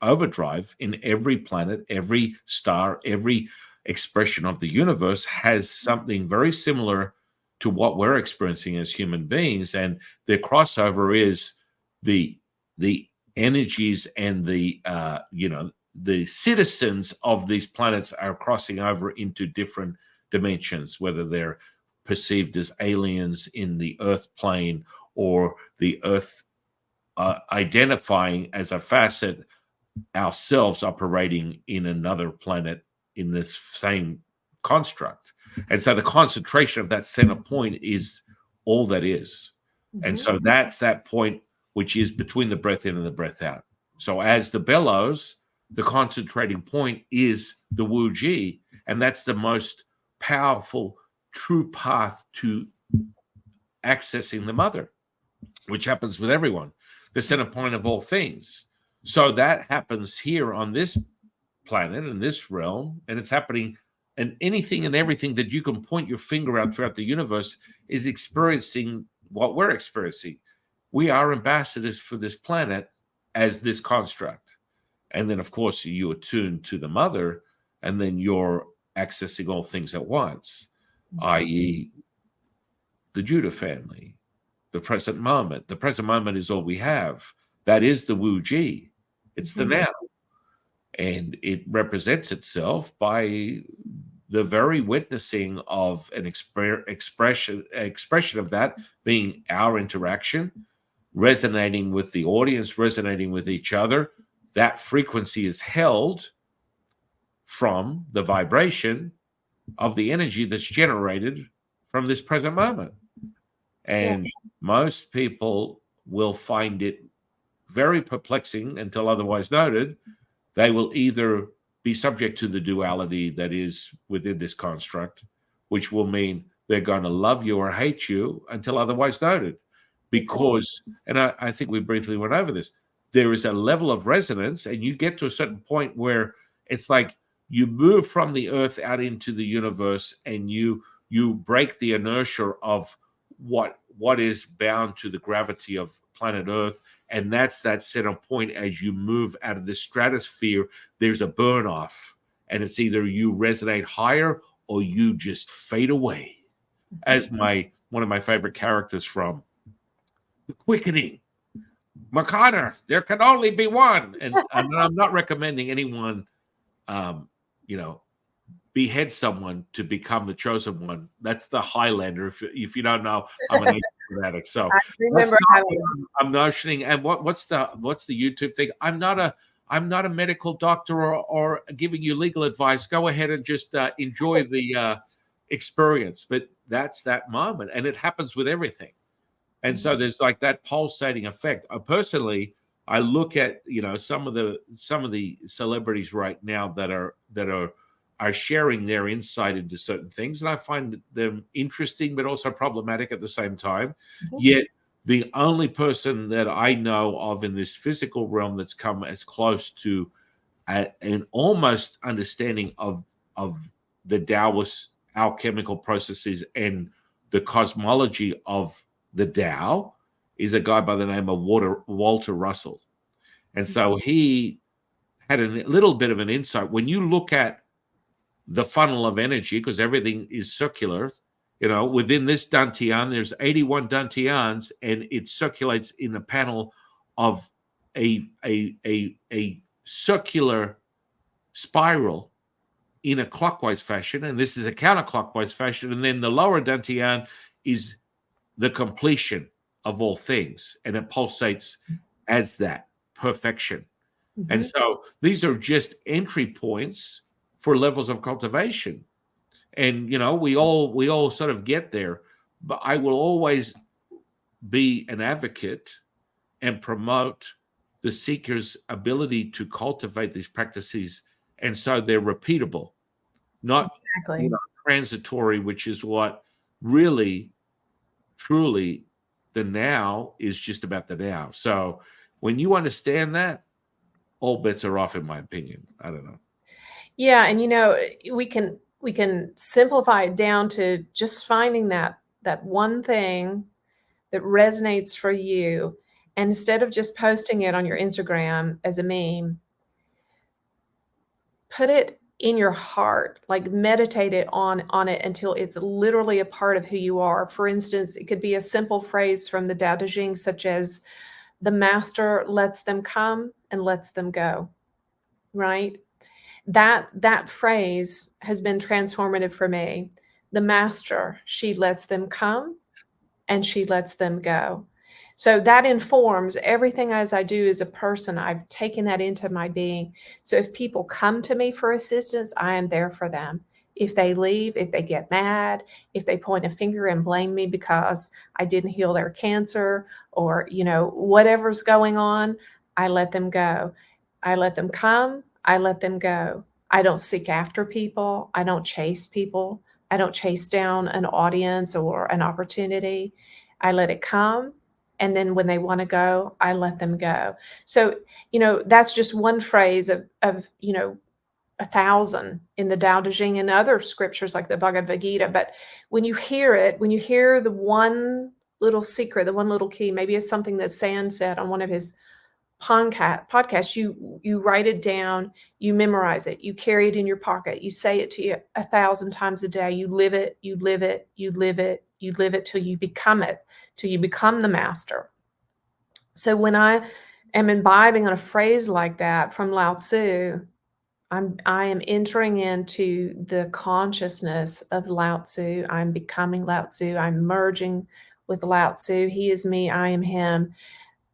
overdrive in every planet, every star, every expression of the universe has something very similar to what we're experiencing as human beings, and the crossover is the energies and the citizens of these planets are crossing over into different dimensions, whether they're perceived as aliens in the Earth plane or the Earth identifying as a facet ourselves operating in another planet in this same construct. And so the concentration of that center point is all that is. And so that's that point which is between the breath in and the breath out. So as the bellows, the concentrating point is the Wu Ji, and that's the most powerful true path to accessing the mother, which happens with everyone, the center point of all things. So that happens here on this planet, in this realm, and it's happening, and anything and everything that you can point your finger out throughout the universe is experiencing what we're experiencing. We are ambassadors for this planet as this construct. And then, of course, you attune to the mother, and then you're accessing all things at once, i.e., the Judah family, the present moment. The present moment is all we have. That is the Wu Ji. It's the now. And it represents itself by the very witnessing of an expression of that being our interaction, resonating with the audience, resonating with each other. That frequency is held from the vibration of the energy that's generated from this present moment. And most people will find it very perplexing until otherwise noted. They will either be subject to the duality that is within this construct, which will mean they're going to love you or hate you until otherwise noted. Exactly. Because, and I think we briefly went over this, there is a level of resonance, and you get to a certain point where it's like you move from the earth out into the universe, and you break the inertia of what is bound to the gravity of planet Earth, and that's that center point. As you move out of the stratosphere, there's a burn off, and it's either you resonate higher or you just fade away. As one of my favorite characters from The Quickening, McConnor, there can only be one. And I'm not recommending anyone, um, you know, behead someone to become the chosen one. That's the Highlander. If you don't know, I'm an fanatic. So I that's remember not having. what I'm notioning. And what's the YouTube thing? I'm not a medical doctor or giving you legal advice. Go ahead and just enjoy the experience. But that's that moment, and it happens with everything. And so there's like that pulsating effect. Personally, I look at some of the celebrities right now that are sharing their insight into certain things, and I find them interesting but also problematic at the same time. Mhm. Yet the only person that I know of in this physical realm that's come as close to an almost understanding of the Taoist alchemical processes and the cosmology of the Tao is a guy by the name of Walter Russell. And so he had a little bit of an insight. When you look at the funnel of energy, because everything is circular, within this dantian, there's 81 dantians, and it circulates in a panel of a circular spiral in a clockwise fashion, and this is a counterclockwise fashion. And then the lower dantian is the completion of all things, and it pulsates as that perfection. And Mhm. so these are just entry points for levels of cultivation. And we all sort of get there, but I will always be an advocate and promote the seeker's ability to cultivate these practices, and so they're repeatable, not Exactly. transitory, which is what really truly the now is just about the now. So when you understand that, all bets are off, in my opinion. I don't know. Yeah, and we can simplify it down to just finding that one thing that resonates for you, and instead of just posting it on your Instagram as a meme, put it in your heart, like meditate it on it until it's literally a part of who you are. For instance, it could be a simple phrase from the Tao Te Ching, such as the master lets them come and lets them go, right? That phrase has been transformative for me. The master, she lets them come and she lets them go. So that informs everything as I do as a person. I've taken that into my being. So if people come to me for assistance, I am there for them. If they leave, if they get mad, if they point a finger and blame me because I didn't heal their cancer, or whatever's going on, I let them go. I let them come, I let them go. I don't seek after people, I don't chase people. I don't chase down an audience or an opportunity. I let it come, and then when they want to go, I let them go. So, that's just one phrase of 1,000 in the Tao Te Ching and other scriptures like the Bhagavad Gita. But when you hear it, when you hear the one little secret, the one little key, maybe it's something that Sand said on one of his podcast, you write it down, you memorize it, you carry it in your pocket, you say it to you 1,000 times a day, you live it, you live it, you live it, you live it till you become it, till you become the master. So when I am imbibing on a phrase like that from Lao Tzu, I am entering into the consciousness of Lao Tzu. I'm becoming Lao Tzu. I'm merging with Lao Tzu. He is me, I am him.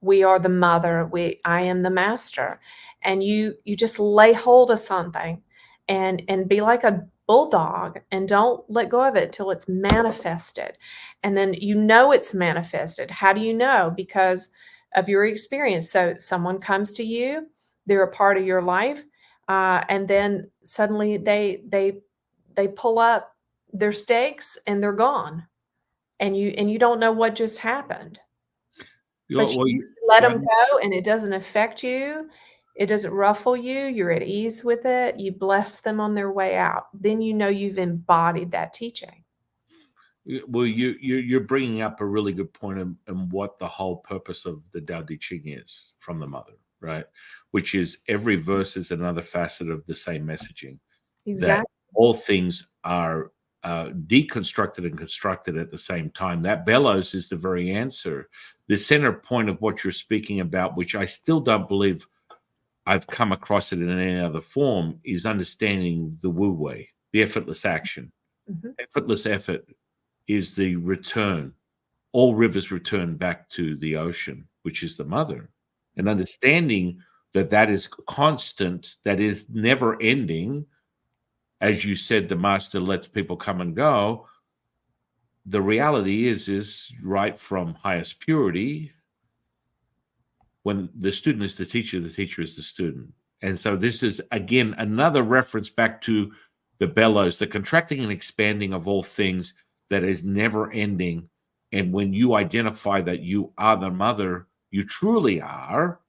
We are the mother, I am the master. And you just lay hold of something and be like a bulldog and don't let go of it till it's manifested. And then it's manifested. How do you know? Because of your experience. So someone comes to you, they're a part of your life. And then suddenly they pull up their stakes and they're gone, and you don't know what just happened. But Well, you let you them go, and it doesn't affect you. It doesn't ruffle you. You're at ease with it. You bless them on their way out. Then you know you've embodied that teaching. Well, you're bringing up a really good point in what the whole purpose of the Tao Te Ching is from the mother, right? Which is every verse is another facet of the same messaging, that Exactly. all things are deconstructed and constructed at the same time. That bellows is the very answer. The center point of what you're speaking about, which I still don't believe I've come across it in any other form, is understanding the Wu Wei, the effortless action. Mhm. Effortless effort is the return. All rivers return back to the ocean, which is the mother. And understanding that that is constant, that is never ending. As you said, the master lets people come and go. The reality is right from highest purity. When the student is the teacher is the student. And so this is again another reference back to the bellows, the contracting and expanding of all things that is never ending. And when you identify that you are the mother, you truly are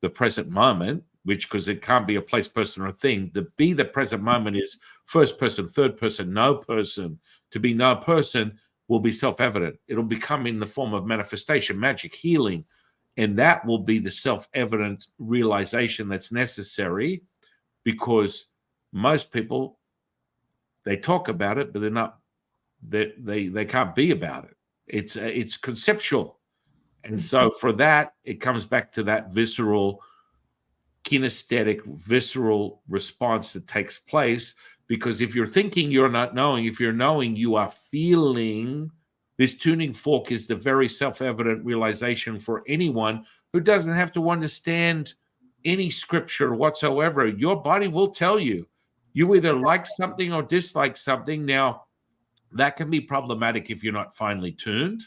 the present moment, which, because it can't be a place, person, or thing. To be the present moment is first person, third person, no person. To be no person will be self-evident. It'll become in the form of manifestation, magic, healing, and that will be the self-evident realization that's necessary, because most people, they talk about it, but they're not, they can't be about it. It's conceptual. And so for that, it comes back to that visceral, kinesthetic, visceral response that takes place. Because if you're thinking, you're not knowing. If you're knowing, you are feeling. This tuning fork is the very self-evident realization for anyone who doesn't have to understand any scripture whatsoever. Your body will tell you. You either like something or dislike something. Now, that can be problematic if you're not finely tuned,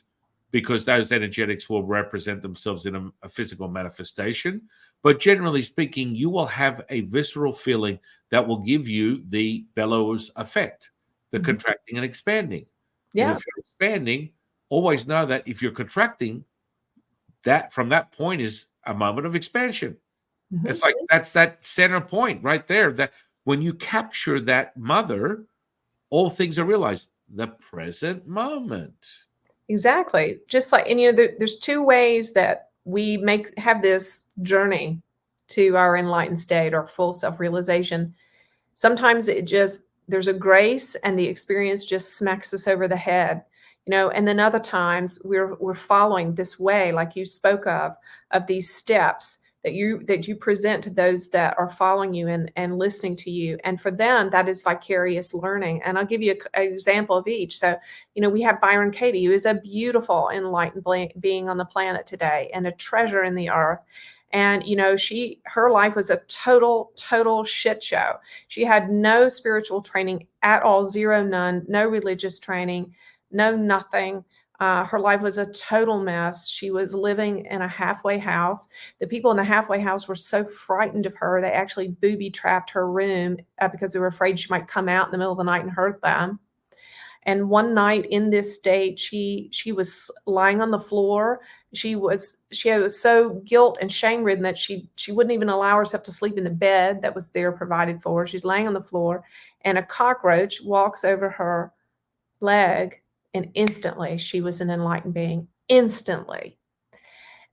because those energetics will represent themselves in a physical manifestation. But generally speaking, you will have a visceral feeling that will give you the bellows effect, the Mhm. contracting and expanding. And Yeah. if you're expanding, always know that if you're contracting, that from that point is a moment of expansion. Mhm. It's like that's that center point right there. That when you capture that mother, all things are realized. The present moment. Exactly. Just like, and there's two ways that we have this journey to our enlightened state or full self-realization. Sometimes there's a grace and the experience just smacks us over the head, and then other times we're following this way, like you spoke of these steps that you present to those that are following you and listening to you. And for them, that is vicarious learning. And I'll give you an example of each. So, we have Byron Katie, who is a beautiful enlightened being on the planet today and a treasure in the earth. And her life was a total shit show. She had no spiritual training at all, zero, none, no religious training, no nothing. Her life was a total mess. She was living in a halfway house. The people in the halfway house were so frightened of her, they actually booby trapped her room because they were afraid she might come out in the middle of the night and hurt them. And one night in this state, she was lying on the floor. She was so guilt and shame ridden that she wouldn't even allow herself to sleep in the bed that was there provided for her. She's laying on the floor, and a cockroach walks over her leg, and instantly she was an enlightened being. Instantly.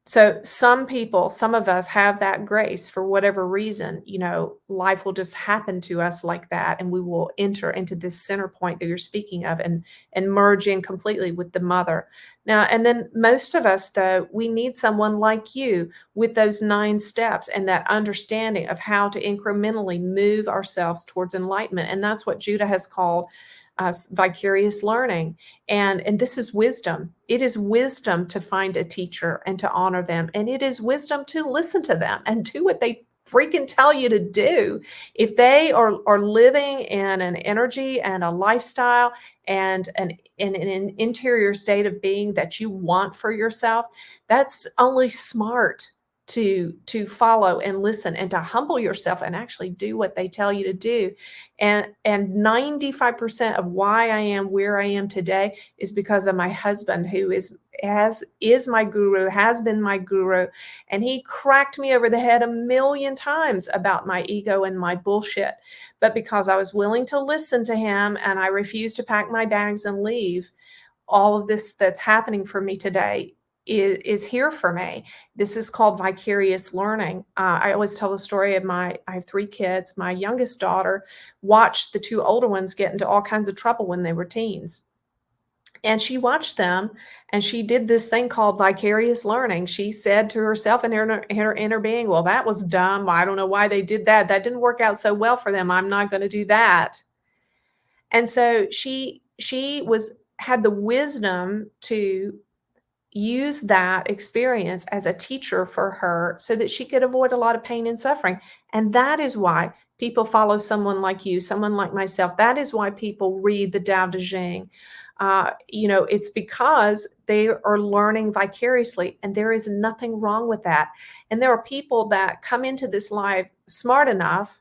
So some of us have that grace for whatever reason. Life will just happen to us like that, and we will enter into this center point that you're speaking of and merge in completely with the mother. Now, and then most of us, though, we need someone like you with those 9 steps and that understanding of how to incrementally move ourselves towards enlightenment. And that's what Judah has called vicarious learning. And this is wisdom. It is wisdom to find a teacher and to honor them. And it is wisdom to listen to them and do what they freaking tell you to do. If they are living in an energy and a lifestyle and an interior state of being that you want for yourself, that's only smart. to follow and listen and to humble yourself and actually do what they tell you to do. And 95% of why I am where I am today is because of my husband, who is my guru, has been my guru, and he cracked me over the head a million times about my ego and my bullshit. But because I was willing to listen to him and I refused to pack my bags and leave, all of this that's happening for me today is here for me. This is called vicarious learning. I always tell the story of I have 3 kids. My youngest daughter watched the 2 older ones get into all kinds of trouble when they were teens. And she watched them and she did this thing called vicarious learning. She said to herself in her inner being, well, that was dumb. I don't know why they did that. That didn't work out so well for them. I'm not going to do that. And so she had the wisdom to use that experience as a teacher for her so that she could avoid a lot of pain and suffering. And that is why people follow someone like you, someone like myself. That is why people read the Tao Te Ching. It's because they are learning vicariously, and there is nothing wrong with that. And there are people that come into this life smart enough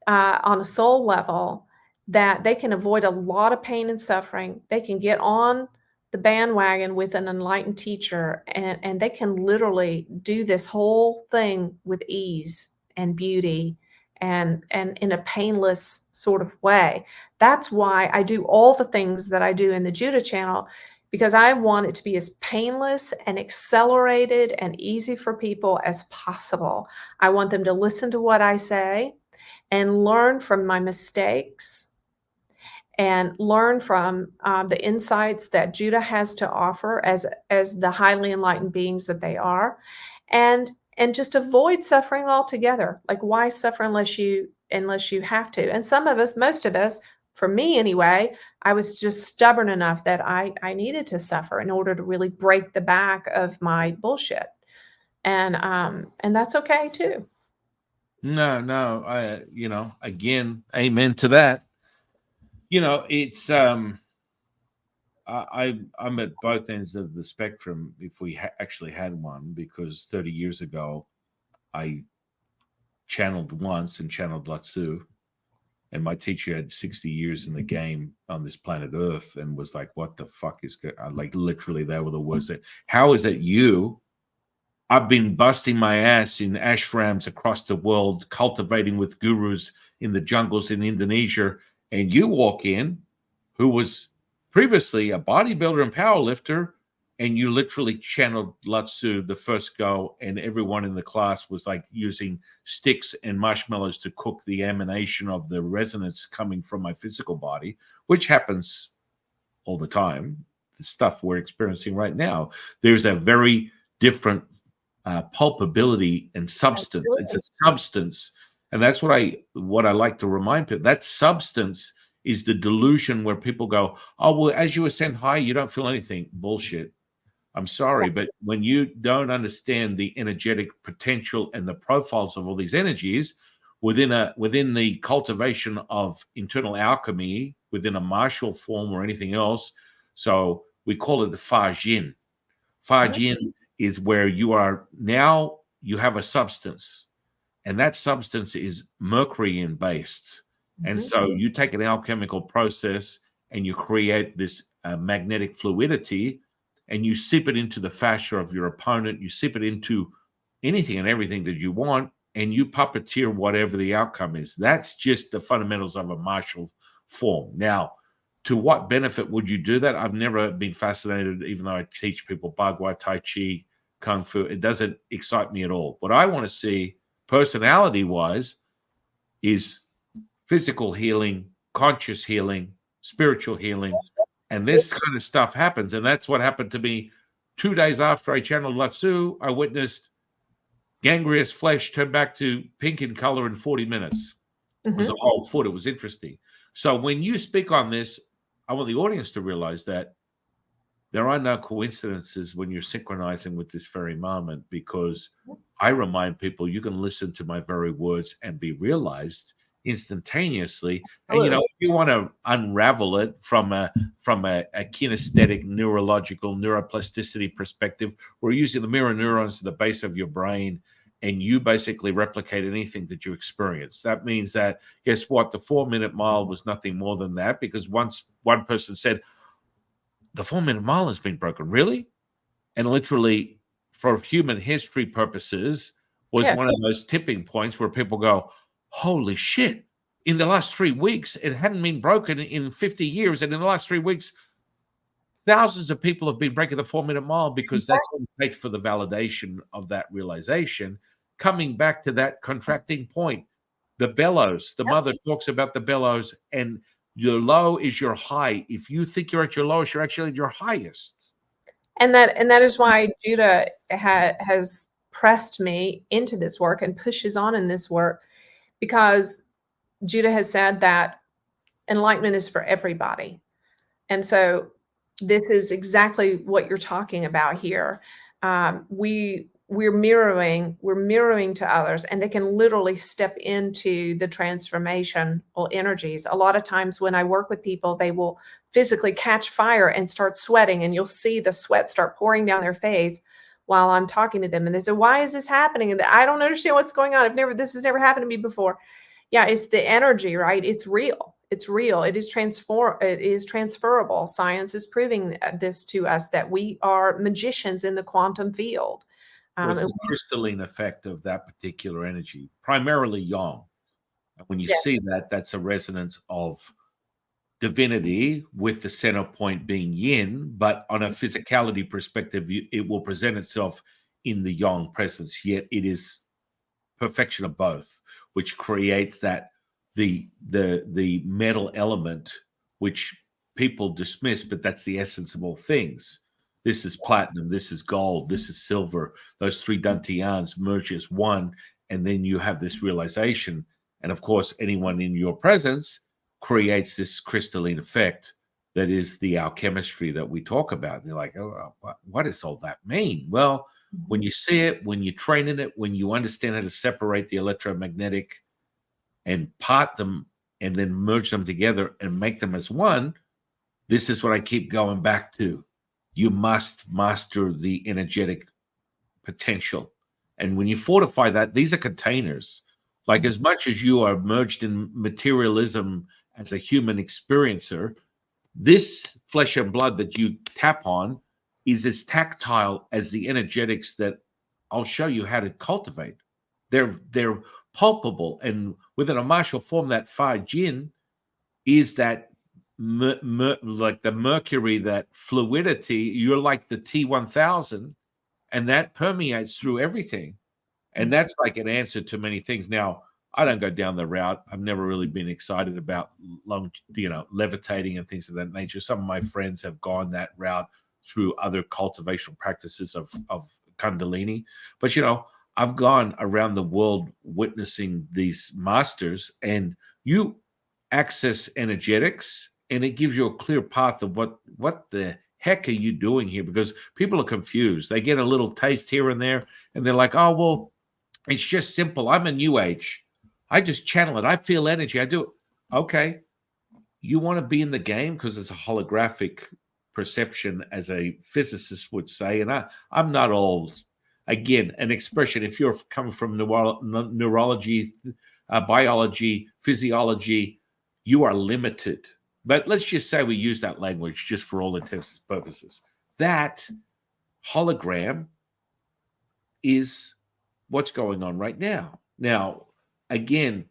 on a soul level that they can avoid a lot of pain and suffering. They can get on the bandwagon with an enlightened teacher, and they can literally do this whole thing with ease and beauty and in a painless sort of way. That's why I do all the things that I do in the Judah channel, because I want it to be as painless and accelerated and easy for people as possible. I want them to listen to what I say and learn from my mistakes and learn from the insights that Judah has to offer as the highly enlightened beings that they are, and just avoid suffering altogether. Like, why suffer unless you have to? And some of us, most of us, for me anyway, I was just stubborn enough that I needed to suffer in order to really break the back of my bullshit, and that's okay too. No, again, amen to that. It's I'm at both ends of the spectrum if we actually had one, because 30 years ago I channeled once and channeled Latsu, and my teacher had 60 years in the game on this planet Earth and was like, what the fuck is good? Like, literally, they were the words that, how is it you? I've been busting my ass in ashrams across the world, cultivating with gurus in the jungles in Indonesia, and you walk in, who was previously a bodybuilder and powerlifter, and you literally channeled Latsu the first go, and everyone in the class was like using sticks and marshmallows to cook the emanation of the resonance coming from my physical body, which happens all the time. The stuff we're experiencing right now, there's a very different pulpability and substance. It's a substance, and that's what I like to remind people. That substance is the delusion where people go, oh, well, as you ascend high, you don't feel anything. Bullshit. I'm sorry, but when you don't understand the energetic potential and the profiles of all these energies within the cultivation of internal alchemy, within a martial form or anything else, so we call it the Fa Jin. Fa Jin is where you are now. You have a substance, and that substance is Mercurian based. And so you take an alchemical process and you create this magnetic fluidity, and you sip it into the fascia of your opponent. You sip it into anything and everything that you want, and you puppeteer whatever the outcome is. That's just the fundamentals of a martial form. Now, to what benefit would you do that? I've never been fascinated, even though I teach people Bagua, Tai Chi, Kung Fu. It doesn't excite me at all. What I want to see, personality-wise, is physical healing, conscious healing, spiritual healing, and this kind of stuff happens. And that's what happened to me 2 days after I channeled Latsu. I witnessed gangrenous flesh turn back to pink in color in 40 minutes. It was a whole foot. It was interesting. So when you speak on this, I want the audience to realize that there are no coincidences when you're synchronizing with this very moment, because I remind people you can listen to my very words and be realized instantaneously. And Absolutely. if you want to unravel it from a kinesthetic, neurological, neuroplasticity perspective, we're using the mirror neurons at the base of your brain, and you basically replicate anything that you experience. That means that, guess what? The 4-minute mile was nothing more than that, because once one person said, the 4-minute mile has been broken. Really? And literally, for human history purposes, was Yes. one of those tipping points where people go, holy shit, in the last 3 weeks, it hadn't been broken in 50 years. And in the last 3 weeks, thousands of people have been breaking the 4-minute mile, because that's what it takes for the validation of that realization. Coming back to that contracting point, the bellows, the mother talks about the bellows, and your low is your high. If you think you're at your lowest, you're actually at your highest. And that is why Judah has pressed me into this work and pushes on in this work, because Judah has said that enlightenment is for everybody. And so this is exactly what you're talking about here. We're mirroring to others, and they can literally step into the transformational energies. A lot of times when I work with people, they will physically catch fire and start sweating, and you'll see the sweat start pouring down their face while I'm talking to them. And they say, "Why is this happening?" And I don't understand what's going on. This has never happened to me before. Yeah, it's the energy, right? It's real. It's real. It is transferable. Science is proving this to us, that we are magicians in the quantum field. Well, it's And the crystalline effect of that particular energy, primarily yang. And when you yeah, see that, that's a resonance of divinity, with the center point being yin. But on a physicality perspective, it will present itself in the yang presence, yet it is perfection of both, which creates that the metal element, which people dismiss, but that's the essence of all things. This is platinum, this is gold, this is silver. Those three dantians merge as one, and then you have this realization. And of course, anyone in your presence creates this crystalline effect that is the alchemistry that we talk about. And you're like, oh, what does all that mean? Well, when you see it, when you train in it, when you understand how to separate the electromagnetic and part them and then merge them together and make them as one, this is what I keep going back to. You must master the energetic potential. And when you fortify that, these are containers. Like, as much as you are merged in materialism as a human experiencer, this flesh and blood that you tap on is as tactile as the energetics that I'll show you how to cultivate. They're palpable, and within a martial form, that Fa Jin is that like the mercury, that fluidity. You're like the T1000, and that permeates through everything. And that's like an answer to many things. Now, I don't go down the route. I've never really been excited about levitating and things of that nature. Some of my friends have gone that route through other cultivational practices of Kundalini. But, I've gone around the world witnessing these masters, and you access energetics, and it gives you a clear path of what the heck are you doing here? Because people are confused. They get a little taste here and there, and they're like, oh, well, it's just simple. I'm a new age. I just channel it. I feel energy. I do it. Okay. You want to be in the game because it's a holographic perception, as a physicist would say. And I'm not all, again, an expression. If you're coming from neurology, biology, physiology, you are limited. But let's just say we use that language just for all intents and purposes. That hologram is what's going on right now. Now, again,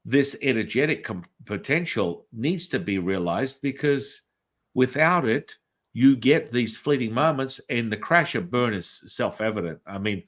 this energetic potential needs to be realized, because without it, you get these fleeting moments, and the crash and burn is self-evident. I mean,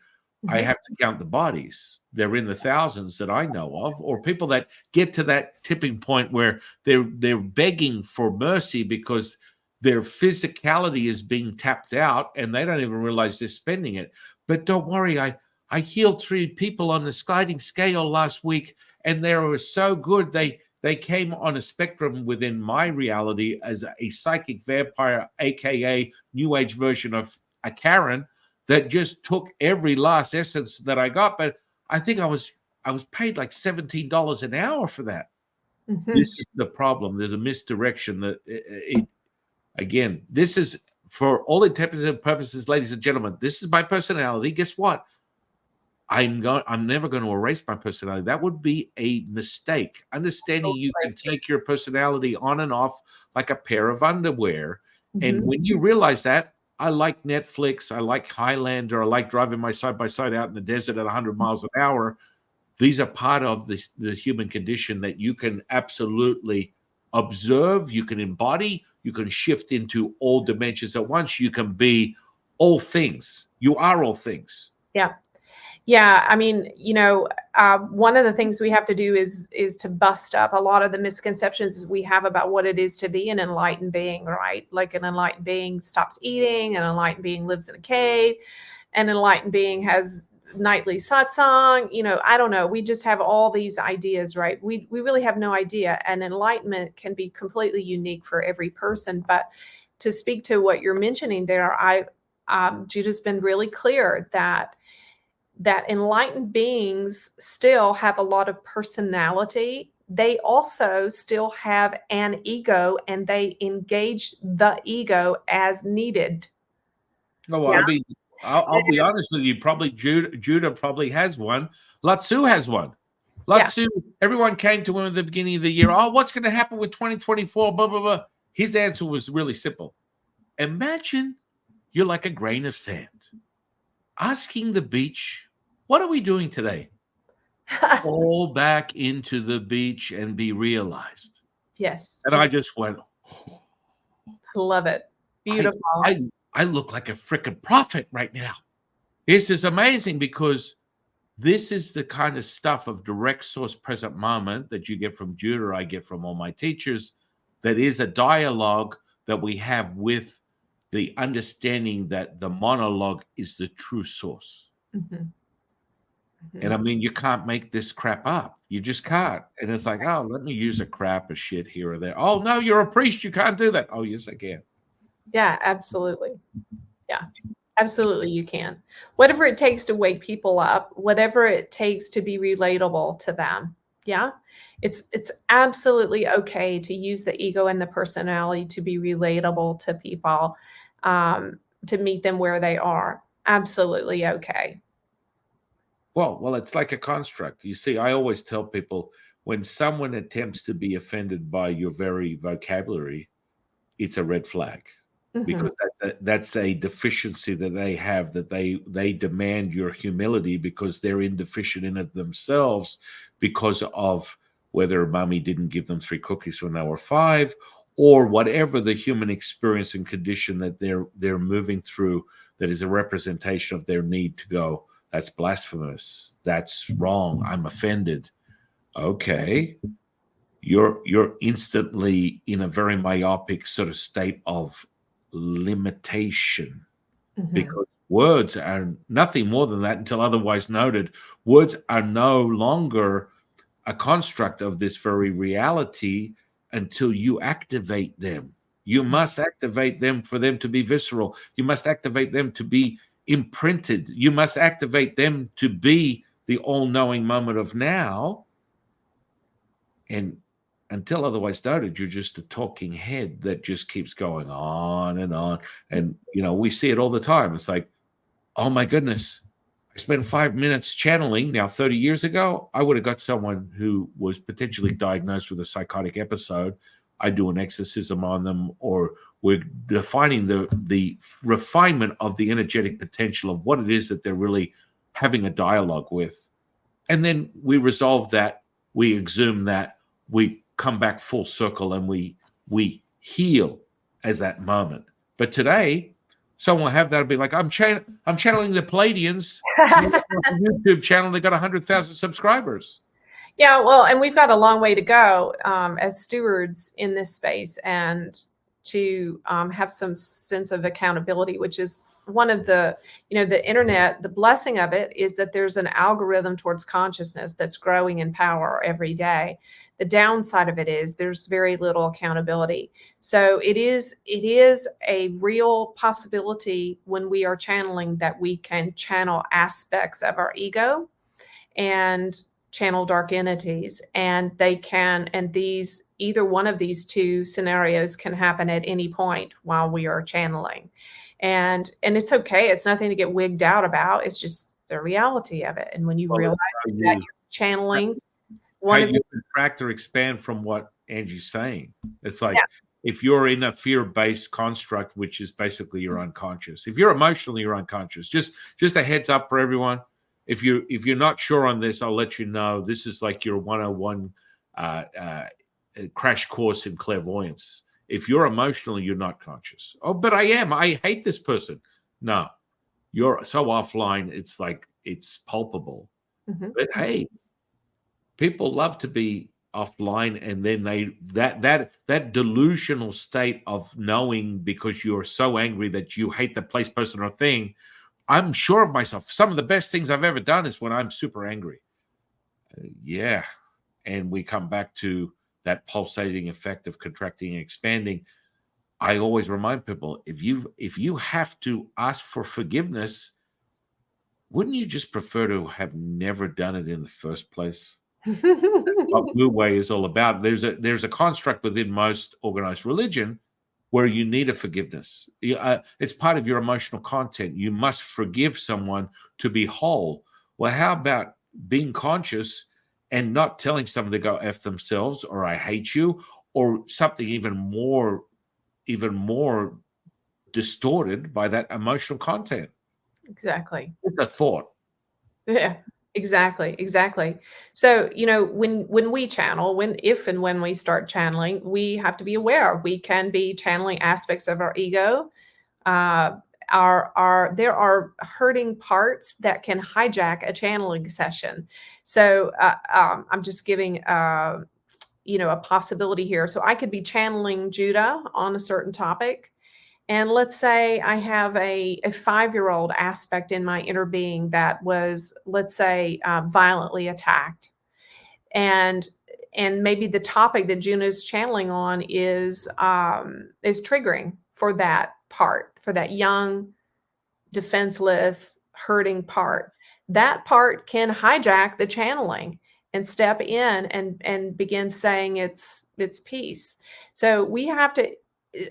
I have to count the bodies. They're in the thousands that I know of, or people that get to that tipping point where they're begging for mercy because their physicality is being tapped out, and they don't even realize they're spending it. But don't worry, I healed 3 people on the sliding scale last week, and they were so good. They came on a spectrum within my reality as a psychic vampire, aka New Age version of a Karen, that just took every last essence that I got. But I think I I was paid like $17 an hour for that. Mhm. This is the problem. There's a misdirection that again, this is for all intents and purposes, ladies and gentlemen, this is my personality. Guess what? I'm never going to erase my personality. That would be a mistake. Understanding you can take your personality on and off like a pair of underwear. And Mhm. when you realize that, I like Netflix, I like Highlander, I like driving my side by side out in the desert at 100 miles an hour. These are part of the human condition that you can absolutely observe, you can embody, you can shift into all dimensions at once. You can be all things. You are all things. Yeah. Yeah, I mean, one of the things we have to do is to bust up a lot of the misconceptions we have about what it is to be an enlightened being, right? Like an enlightened being stops eating, an enlightened being lives in a cave, an enlightened being has nightly satsang. I don't know. We just have all these ideas, right? We really have no idea. And enlightenment can be completely unique for every person. But to speak to what you're mentioning there, Judah's been really clear that enlightened beings still have a lot of personality. They also still have an ego and they engage the ego as needed. No, Yeah. I'll be honest with you. Probably Judah probably has one. Latsu has one. Yeah. Latsu, everyone came to him at the beginning of the year. Oh, what's going to happen with 2024? Blah, blah, blah. His answer was really simple. Imagine you're like a grain of sand asking the beach, what are we doing today? Fall back into the beach and be realized. Yes. And I just went, Love it. I, Beautiful. I look like a freaking prophet right now. This is amazing because this is the kind of stuff of direct source present moment that you get from Judah, I get from all my teachers, that is a dialogue that we have with the understanding that the monologue is the true source. Mhm. And I Mhm. mean, you can't make this crap up. You just can't. And it's like, oh, let me use a crap of shit here or there. Oh, no, you're a priest. You can't do that. Oh, yes, I can. Yeah, absolutely. Yeah. Absolutely, you can. Whatever it takes to wake people up, whatever it takes to be relatable to them. Yeah. It's absolutely okay to use the ego and the personality to be relatable to people, to meet them where they are. Absolutely okay. Well, it's like a construct. You see, I always tell people when someone attempts to be offended by your very vocabulary, it's a red flag Mhm. because that's a deficiency that they have, that they demand your humility because they're indeficient in it themselves because of whether mommy didn't give them 3 cookies when they were 5 or whatever the human experience and condition that they're moving through that is a representation of their need to go, that's blasphemous, that's wrong, I'm offended. Okay, you're instantly in a very myopic sort of state of limitation Mhm. because words are nothing more than that until otherwise noted. Words are no longer a construct of this very reality until you activate them. You must activate them for them to be visceral. You must activate them to be imprinted. You must activate them to be the all-knowing moment of now. And until otherwise noted, you're just a talking head that just keeps going on and on. And, we see it all the time. It's like, oh my goodness, I spent 5 minutes channeling. Now, 30 years ago, I would have got someone who was potentially diagnosed with a psychotic episode. I do an exorcism on them, or we're defining the refinement of the energetic potential of what it is that they're really having a dialogue with. And then we resolve that, we exhume that, we come back full circle, and we heal as that moment. But today, someone will have that and be like, I'm channeling the Palladians. YouTube channel, they got 100,000 subscribers. Yeah, well, and we've got a long way to go as stewards in this space, and to have some sense of accountability, which is one of the internet. The blessing of it is that there's an algorithm towards consciousness that's growing in power every day. The downside of it is there's very little accountability. So it is a real possibility when we are channeling that we can channel aspects of our ego, and channel dark entities, and they can, and these, either one of these two scenarios can happen at any point while we are channeling. And it's okay. It's nothing to get wigged out about. It's just the reality of it. And when you Well, realize how that you you're channeling how one of you the, contract or expand from what Angie's saying. It's yeah, like if you're in a fear-based construct, which is basically your unconscious. If you're emotionally, you're unconscious. Just a heads up for everyone. If you're not sure on this, I'll let you know. This is like your 101 uh, uh, crash course in clairvoyance. If you're emotional, you're not conscious. Oh, but I am. I hate this person. No, you're so offline. It's like it's palpable. mhm, But hey, people love to be offline, and then that delusional state of knowing because you're so angry that you hate the place, person, or thing. I'm sure of myself. Some of the best things I've ever done is when I'm super angry. Yeah. And we come back to that pulsating effect of contracting and expanding. I always remind people, if you have to ask for forgiveness, wouldn't you just prefer to have never done it in the first place? What Wu Wei is all about. There's a construct within most organized religion where you need a forgiveness. It's part of your emotional content. You must forgive someone to be whole. Well, how about being conscious and not telling someone to go F themselves, or I hate you, or something even more distorted by that emotional content? exactly. It's a thought. Yeah, exactly, exactly. So, when we channel, when if and when we start channeling, we have to be aware. We can be channeling aspects of our ego. Uh, there are hurting parts that can hijack a channeling session. So, I'm just giving a possibility here. So I could be channeling Judah on a certain topic, and let's say I have a 5-year-old aspect in my inner being that was, let's say, violently attacked. And maybe the topic that Juna is channeling on is triggering for that part, for that young, defenseless, hurting part. That part can hijack the channeling and step in and begin saying its piece. So we have to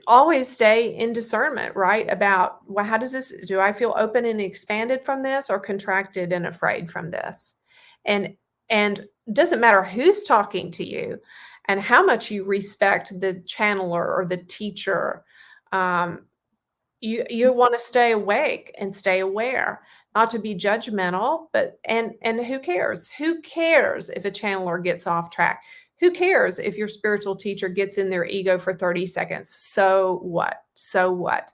always stay in discernment, right? About, well, how does this, do I feel open and expanded from this, or contracted and afraid from this? And doesn't matter who's talking to you and how much you respect the channeler or the teacher. Um, you want to stay awake and stay aware, not to be judgmental, but and who cares? Who cares if a channeler gets off track? Who cares if your spiritual teacher gets in their ego for 30 seconds? So what? So what?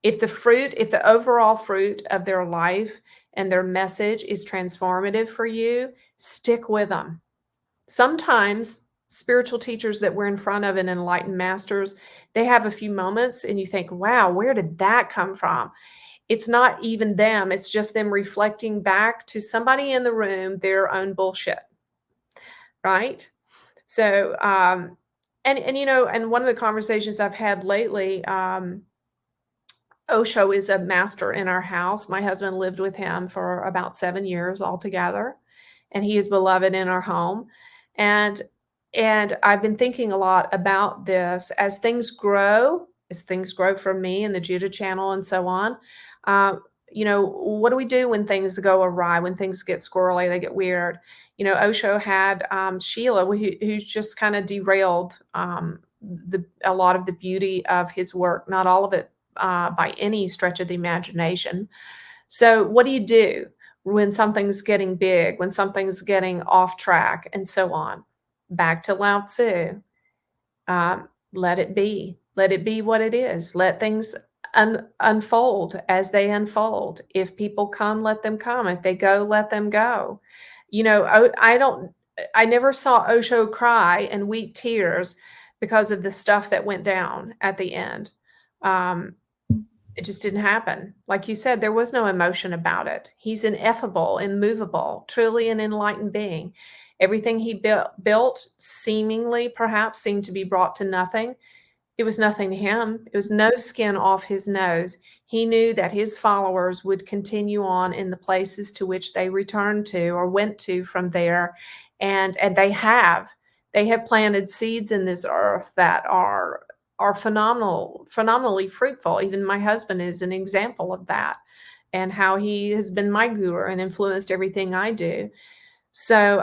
If the overall fruit of their life and their message is transformative for you, stick with them. Sometimes spiritual teachers that we're in front of and enlightened masters, they have a few moments and you think, wow, where did that come from? It's not even them. It's just them reflecting back to somebody in the room their own bullshit, right? So, and one of the conversations I've had lately, Osho is a master in our house. My husband lived with him for about 7 years altogether, and he is beloved in our home. And I've been thinking a lot about this as things grow for me and the Judah channel and so on. Uh, what do we do when things go awry, when things get squirrely, they get weird? Osho had Sheila, who's just kind of derailed a lot of the beauty of his work, not all of it by any stretch of the imagination. So, what do you do when something's getting big, when something's getting off track, and so on? Back to Lao Tzu. Let it be. Let it be what it is. Let things unfold as they unfold. If people come, let them come. If they go, let them go. I don't. I never saw Osho cry and weep tears because of the stuff that went down at the end. Um, it just didn't happen. Like you said, there was no emotion about it. He's ineffable, immovable, truly an enlightened being. Everything he built seemingly perhaps seemed to be brought to nothing. It was nothing to him. It was no skin off his nose. He knew that his followers would continue on in the places to which they returned to or went to from there, and they have. They have planted seeds in this earth that are phenomenally fruitful. Even my husband is an example of that, and how he has been my guru and influenced everything I do. So,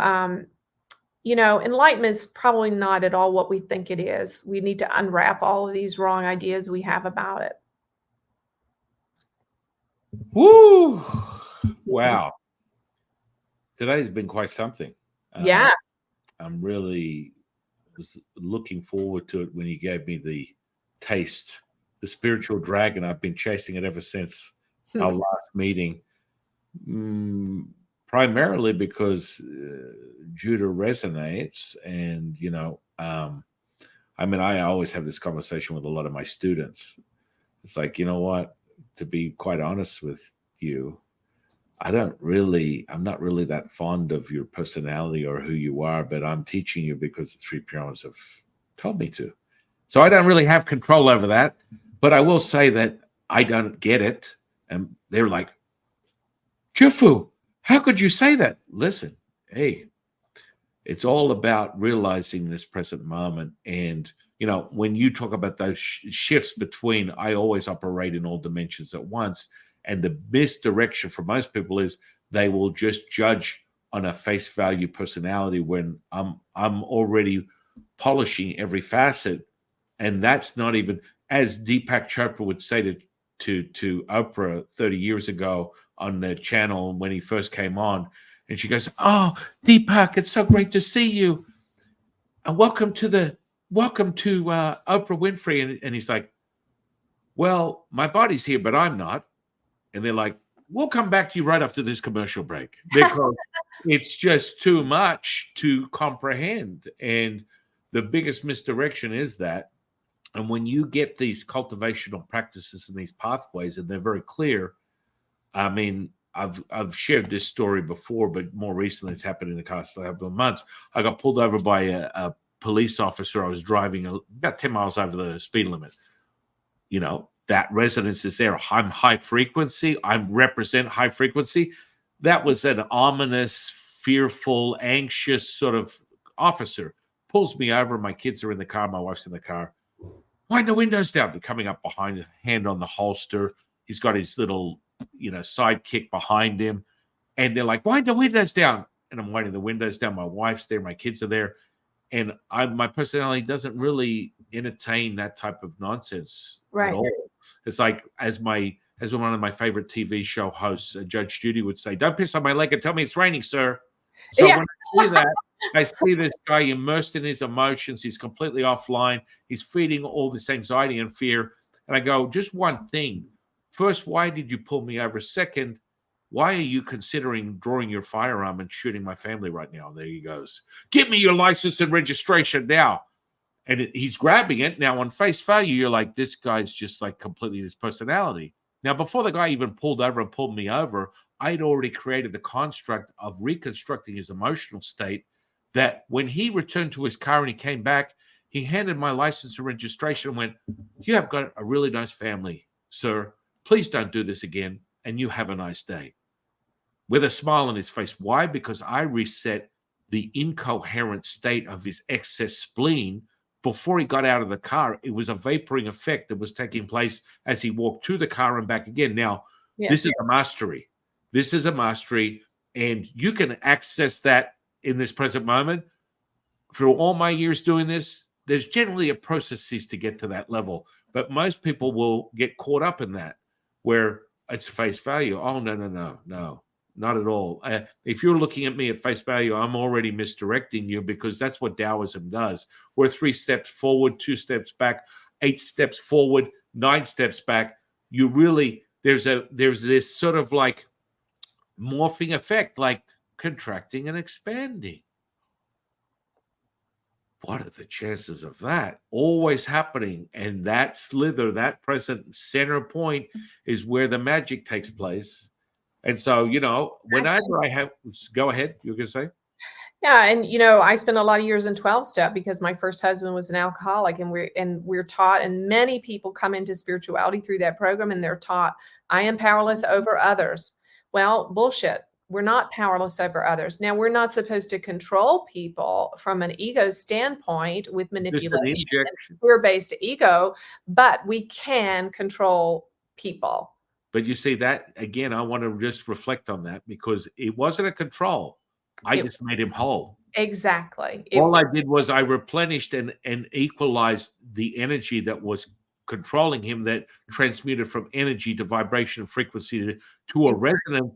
enlightenment is probably not at all what we think it is. We need to unwrap all of these wrong ideas we have about it. Woo! Wow. Today's been quite something. Yeah. I'm really was looking forward to it when you gave me the taste, the spiritual dragon. I've been chasing it ever since our last meeting, primarily because Judah resonates. And, I always have this conversation with a lot of my students. It's like, you know what, to be quite honest with you, I'm not really that fond of your personality or who you are, but I'm teaching you because the three pyramids have told me to. So I don't really have control over that, but I will say that I don't get it. And they're like, Jufu, how could you say that? Listen, hey, it's all about realizing this present moment. And, when you talk about those shifts between, I always operate in all dimensions at once. And the misdirection for most people is they will just judge on a face value personality when I'm already polishing every facet. And that's not even, as Deepak Chopra would say to Oprah 30 years ago on the channel when he first came on. And she goes, "Oh, Deepak, it's so great to see you. And welcome to Oprah Winfrey." And he's like, "Well, my body's here, but I'm not." And they're like, "We'll come back to you right after this commercial break," because it's just too much to comprehend. And the biggest misdirection is that. And when you get these cultivational practices and these pathways, and they're very clear, I mean, I've shared this story before, but more recently it's happened in the past couple of months. I got pulled over by a police officer. I was driving about 10 miles over the speed limit. That resonance is there. I'm high frequency. I represent high frequency. That was an ominous, fearful, anxious sort of officer. Pulls me over. My kids are in the car. My wife's in the car. Wind the windows down. They're coming up behind, hand on the holster. He's got his little, sidekick behind him. And they're like, wind the windows down. And I'm winding the windows down. My wife's there. My kids are there. And my personality doesn't really entertain that type of nonsense at all. It's like, as one of my favorite TV show hosts, Judge Judy would say, "Don't piss on my leg and tell me it's raining, sir." So when I see that, I see this guy immersed in his emotions. He's completely offline. He's feeding all this anxiety and fear. And I go, just one thing. First, why did you pull me over? Second, why are you considering drawing your firearm and shooting my family right now? And there he goes. "Give me your license and registration now." And he's grabbing it. Now, on face value, you're like, this guy's just like completely his personality. Now, before the guy even pulled over and pulled me over, I'd already created the construct of reconstructing his emotional state, that when he returned to his car and he came back, he handed my license and registration and went, "You have got a really nice family, sir. Please don't do this again. And you have a nice day." With a smile on his face. Why? Because I reset the incoherent state of his excess spleen before he got out of the car. It was a vaporing effect that was taking place as he walked to the car and back again. Now, This is a mastery. This is a mastery, and you can access that in this present moment. Through all my years doing this, there's generally a process to get to that level, but most people will get caught up in that, where it's face value. Oh, no. Not at all. If you're looking at me at face value, I'm already misdirecting you, because that's what Taoism does. We're 3 steps forward, 2 steps back, 8 steps forward, 9 steps back. You really, there's this sort of like morphing effect, like contracting and expanding. What are the chances of that always happening? And that slither, that present center point, is where the magic takes place. And so, whenever I have, go ahead, you can say. Yeah, and I spent a lot of years in 12 step because my first husband was an alcoholic, and we're taught, and many people come into spirituality through that program, and they're taught, I am powerless over others. Well, bullshit. We're not powerless over others. Now, we're not supposed to control people from an ego standpoint with Just an manipulation and injection. fear-based ego, but we can control people. But you see that again, I want to just reflect on that because it wasn't a control. I It just made him whole. exactly. It All I was did was I replenished and equalized the energy that was controlling him, that transmuted from energy to vibration and frequency to a exactly. resonance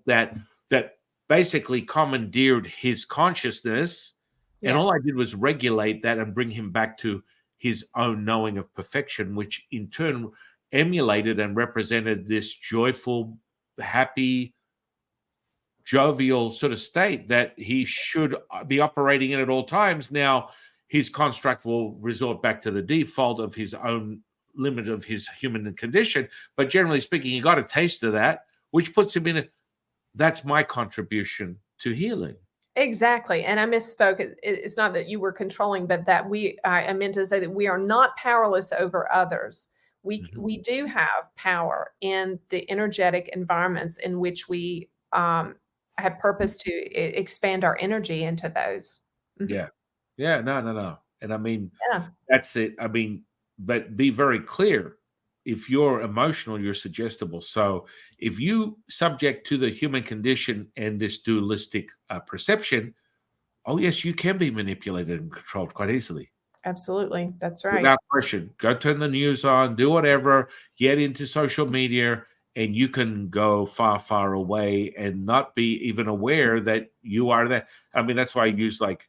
that basically commandeered his consciousness. And all I Yes. did was regulate that and bring him back to his own knowing of perfection, which in turn emulated and represented this joyful, happy, jovial sort of state that he should be operating in at all times. Now, his construct will resort back to the default of his own limit of his human condition. But generally speaking, he got a taste of that, which puts him in a that's my contribution to healing. Exactly, and I misspoke. It's not that you were controlling, but that I meant to say that we are not powerless over others. Mhm. We do have power in the energetic environments in which we, have purpose to expand our energy into those. Mhm. Yeah. Yeah. No, no, no. And I mean, Yeah, that's it. I mean, but be very clear. If you're emotional, you're suggestible. So if you subject to the human condition and this dualistic perception, oh, yes, you can be manipulated and controlled quite easily absolutely. That's right. without question. Go turn the news on, do whatever, get into social media, and you can go far, far away and not be even aware that you are that. I mean, that's why I use like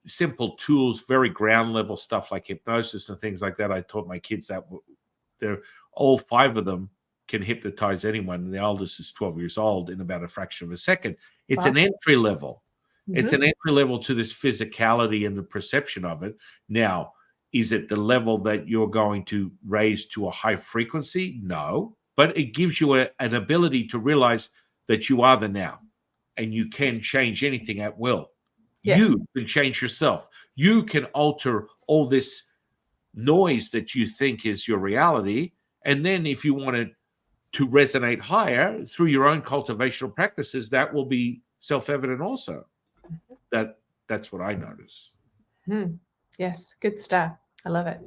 simple tools, very ground level stuff like hypnosis and things like that. I taught my kids that they're all five of them can hypnotize anyone. And the oldest is 12 years old in about a fraction of a second. It's an Awesome. entry level. It's Mhm. an entry level to this physicality and the perception of it. Now, is it the level that you're going to raise to a high frequency? No, but it gives you an ability to realize that you are the now and you can change anything at will. Yes. You can change yourself. You can alter all this noise that you think is your reality. And then if you wanted to resonate higher through your own cultivational practices, that will be self-evident also. That that's what I notice. Mhm. Yes, good stuff. I love it.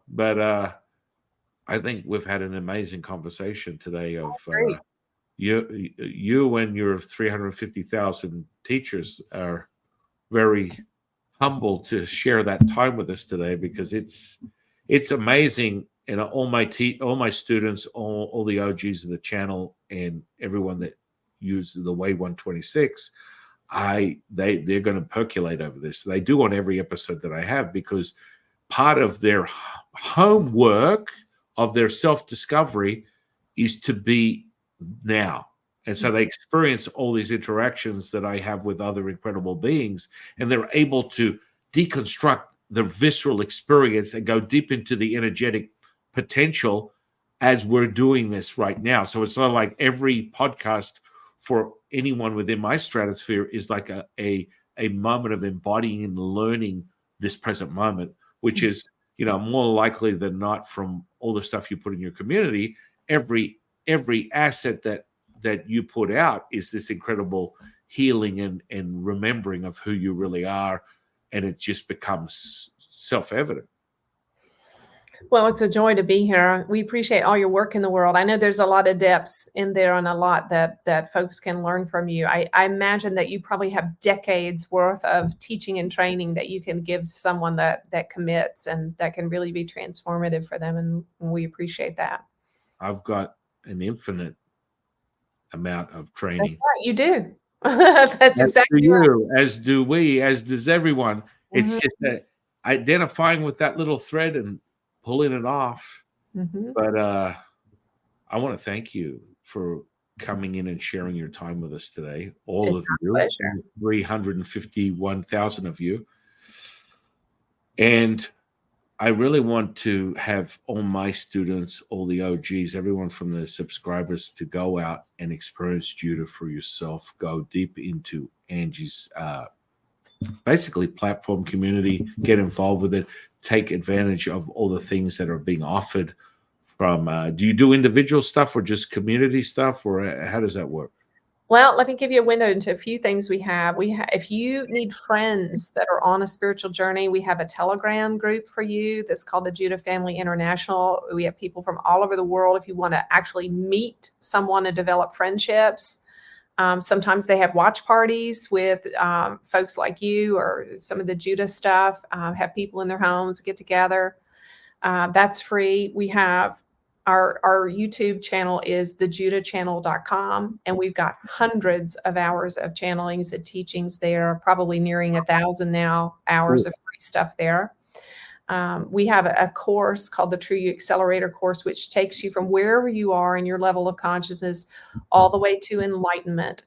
But I think we've had an amazing conversation today of Great. you and your 350,000 teachers are very humble to share that time with us today because it's amazing. And all my students, all the OGs of the channel, and everyone that uses the Way 126, they're going to percolate over this. They do on every episode that I have because part of their homework of their self discovery is to be now. And so they experience all these interactions that I have with other incredible beings, and they're able to deconstruct the visceral experience and go deep into the energetic potential as we're doing this right now. So it's not like every podcast for anyone within my stratosphere is like a moment of embodying and learning this present moment, which is more likely than not from all the stuff you put in your community. Every asset that you put out is this incredible healing and remembering of who you really are, and it just becomes self-evident. Well, it's a joy to be here. We appreciate all your work in the world. I know there's a lot of depths in there and a lot that folks can learn from you. I imagine that you probably have decades worth of teaching and training that you can give someone that commits and that can really be transformative for them. And we appreciate that. I've got an infinite amount of That's training. right. You do. That's As do exactly right. you, as do we, as does everyone. It's Mhm, just that identifying with that little thread and pulling it off. mhm. But I want to thank you for coming in and sharing your time with us today. All It's of our you, pleasure. 351,000 of you. And I really want to have all my students, all the OGs, everyone from the subscribers to go out and experience Judah for yourself. Go deep into Angie's basically platform community, get involved with it, take advantage of all the things that are being offered from. Do you do individual stuff or just community stuff, or how does that work? Well, let me give you a window into a few things we have. If you need friends that are on a spiritual journey, we have a Telegram group for you that's called the Judah Family International. We have people from all over the world. If you want to actually meet someone and develop friendships, sometimes they have watch parties with folks like you or some of the Judah stuff. Have people in their homes get together. That's free. We have our YouTube channel is thejudahchannel.com, and we've got hundreds of hours of channelings and teachings there, probably nearing 1,000 now hours of free stuff there. We have a course called the True You Accelerator course, which takes you from wherever you are in your level of consciousness all the way to enlightenment.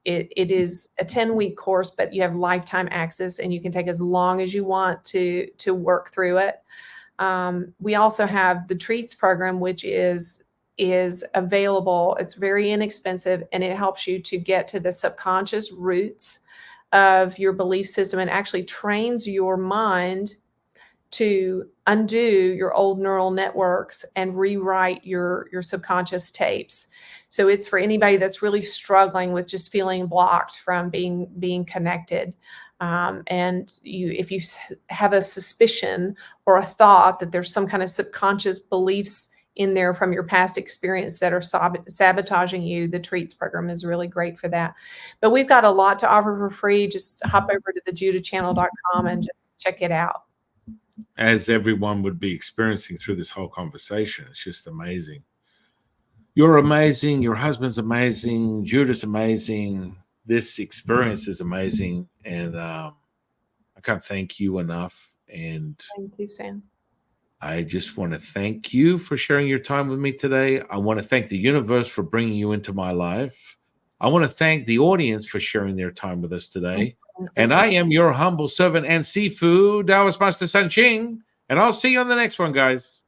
It is a 10-week course, but you have lifetime access, and you can take as long as you want to work through it. We also have the Treats program, which is available. It's very inexpensive, and it helps you to get to the subconscious roots of your belief system and actually trains your mind to undo your old neural networks and rewrite your subconscious tapes. So it's for anybody that's really struggling with just feeling blocked from being connected. And if you have a suspicion or a thought that there's some kind of subconscious beliefs in there from your past experience that are sabotaging you, the Treats program is really great for that. But we've got a lot to offer for free. Just hop over to thejudahchannel.com and just check it out. As everyone would be experiencing through this whole conversation, it's just amazing. You're amazing. Your husband's amazing. Judah's amazing. This experience is amazing, and I can't thank you enough. And Thank you, Sam. I just want to thank you for sharing your time with me today. I want to thank the universe for bringing you into my life. I want to thank the audience for sharing their time with us today. And I am your humble servant and seafood, Taoist Master San Qing, and I'll see you on the next one, guys.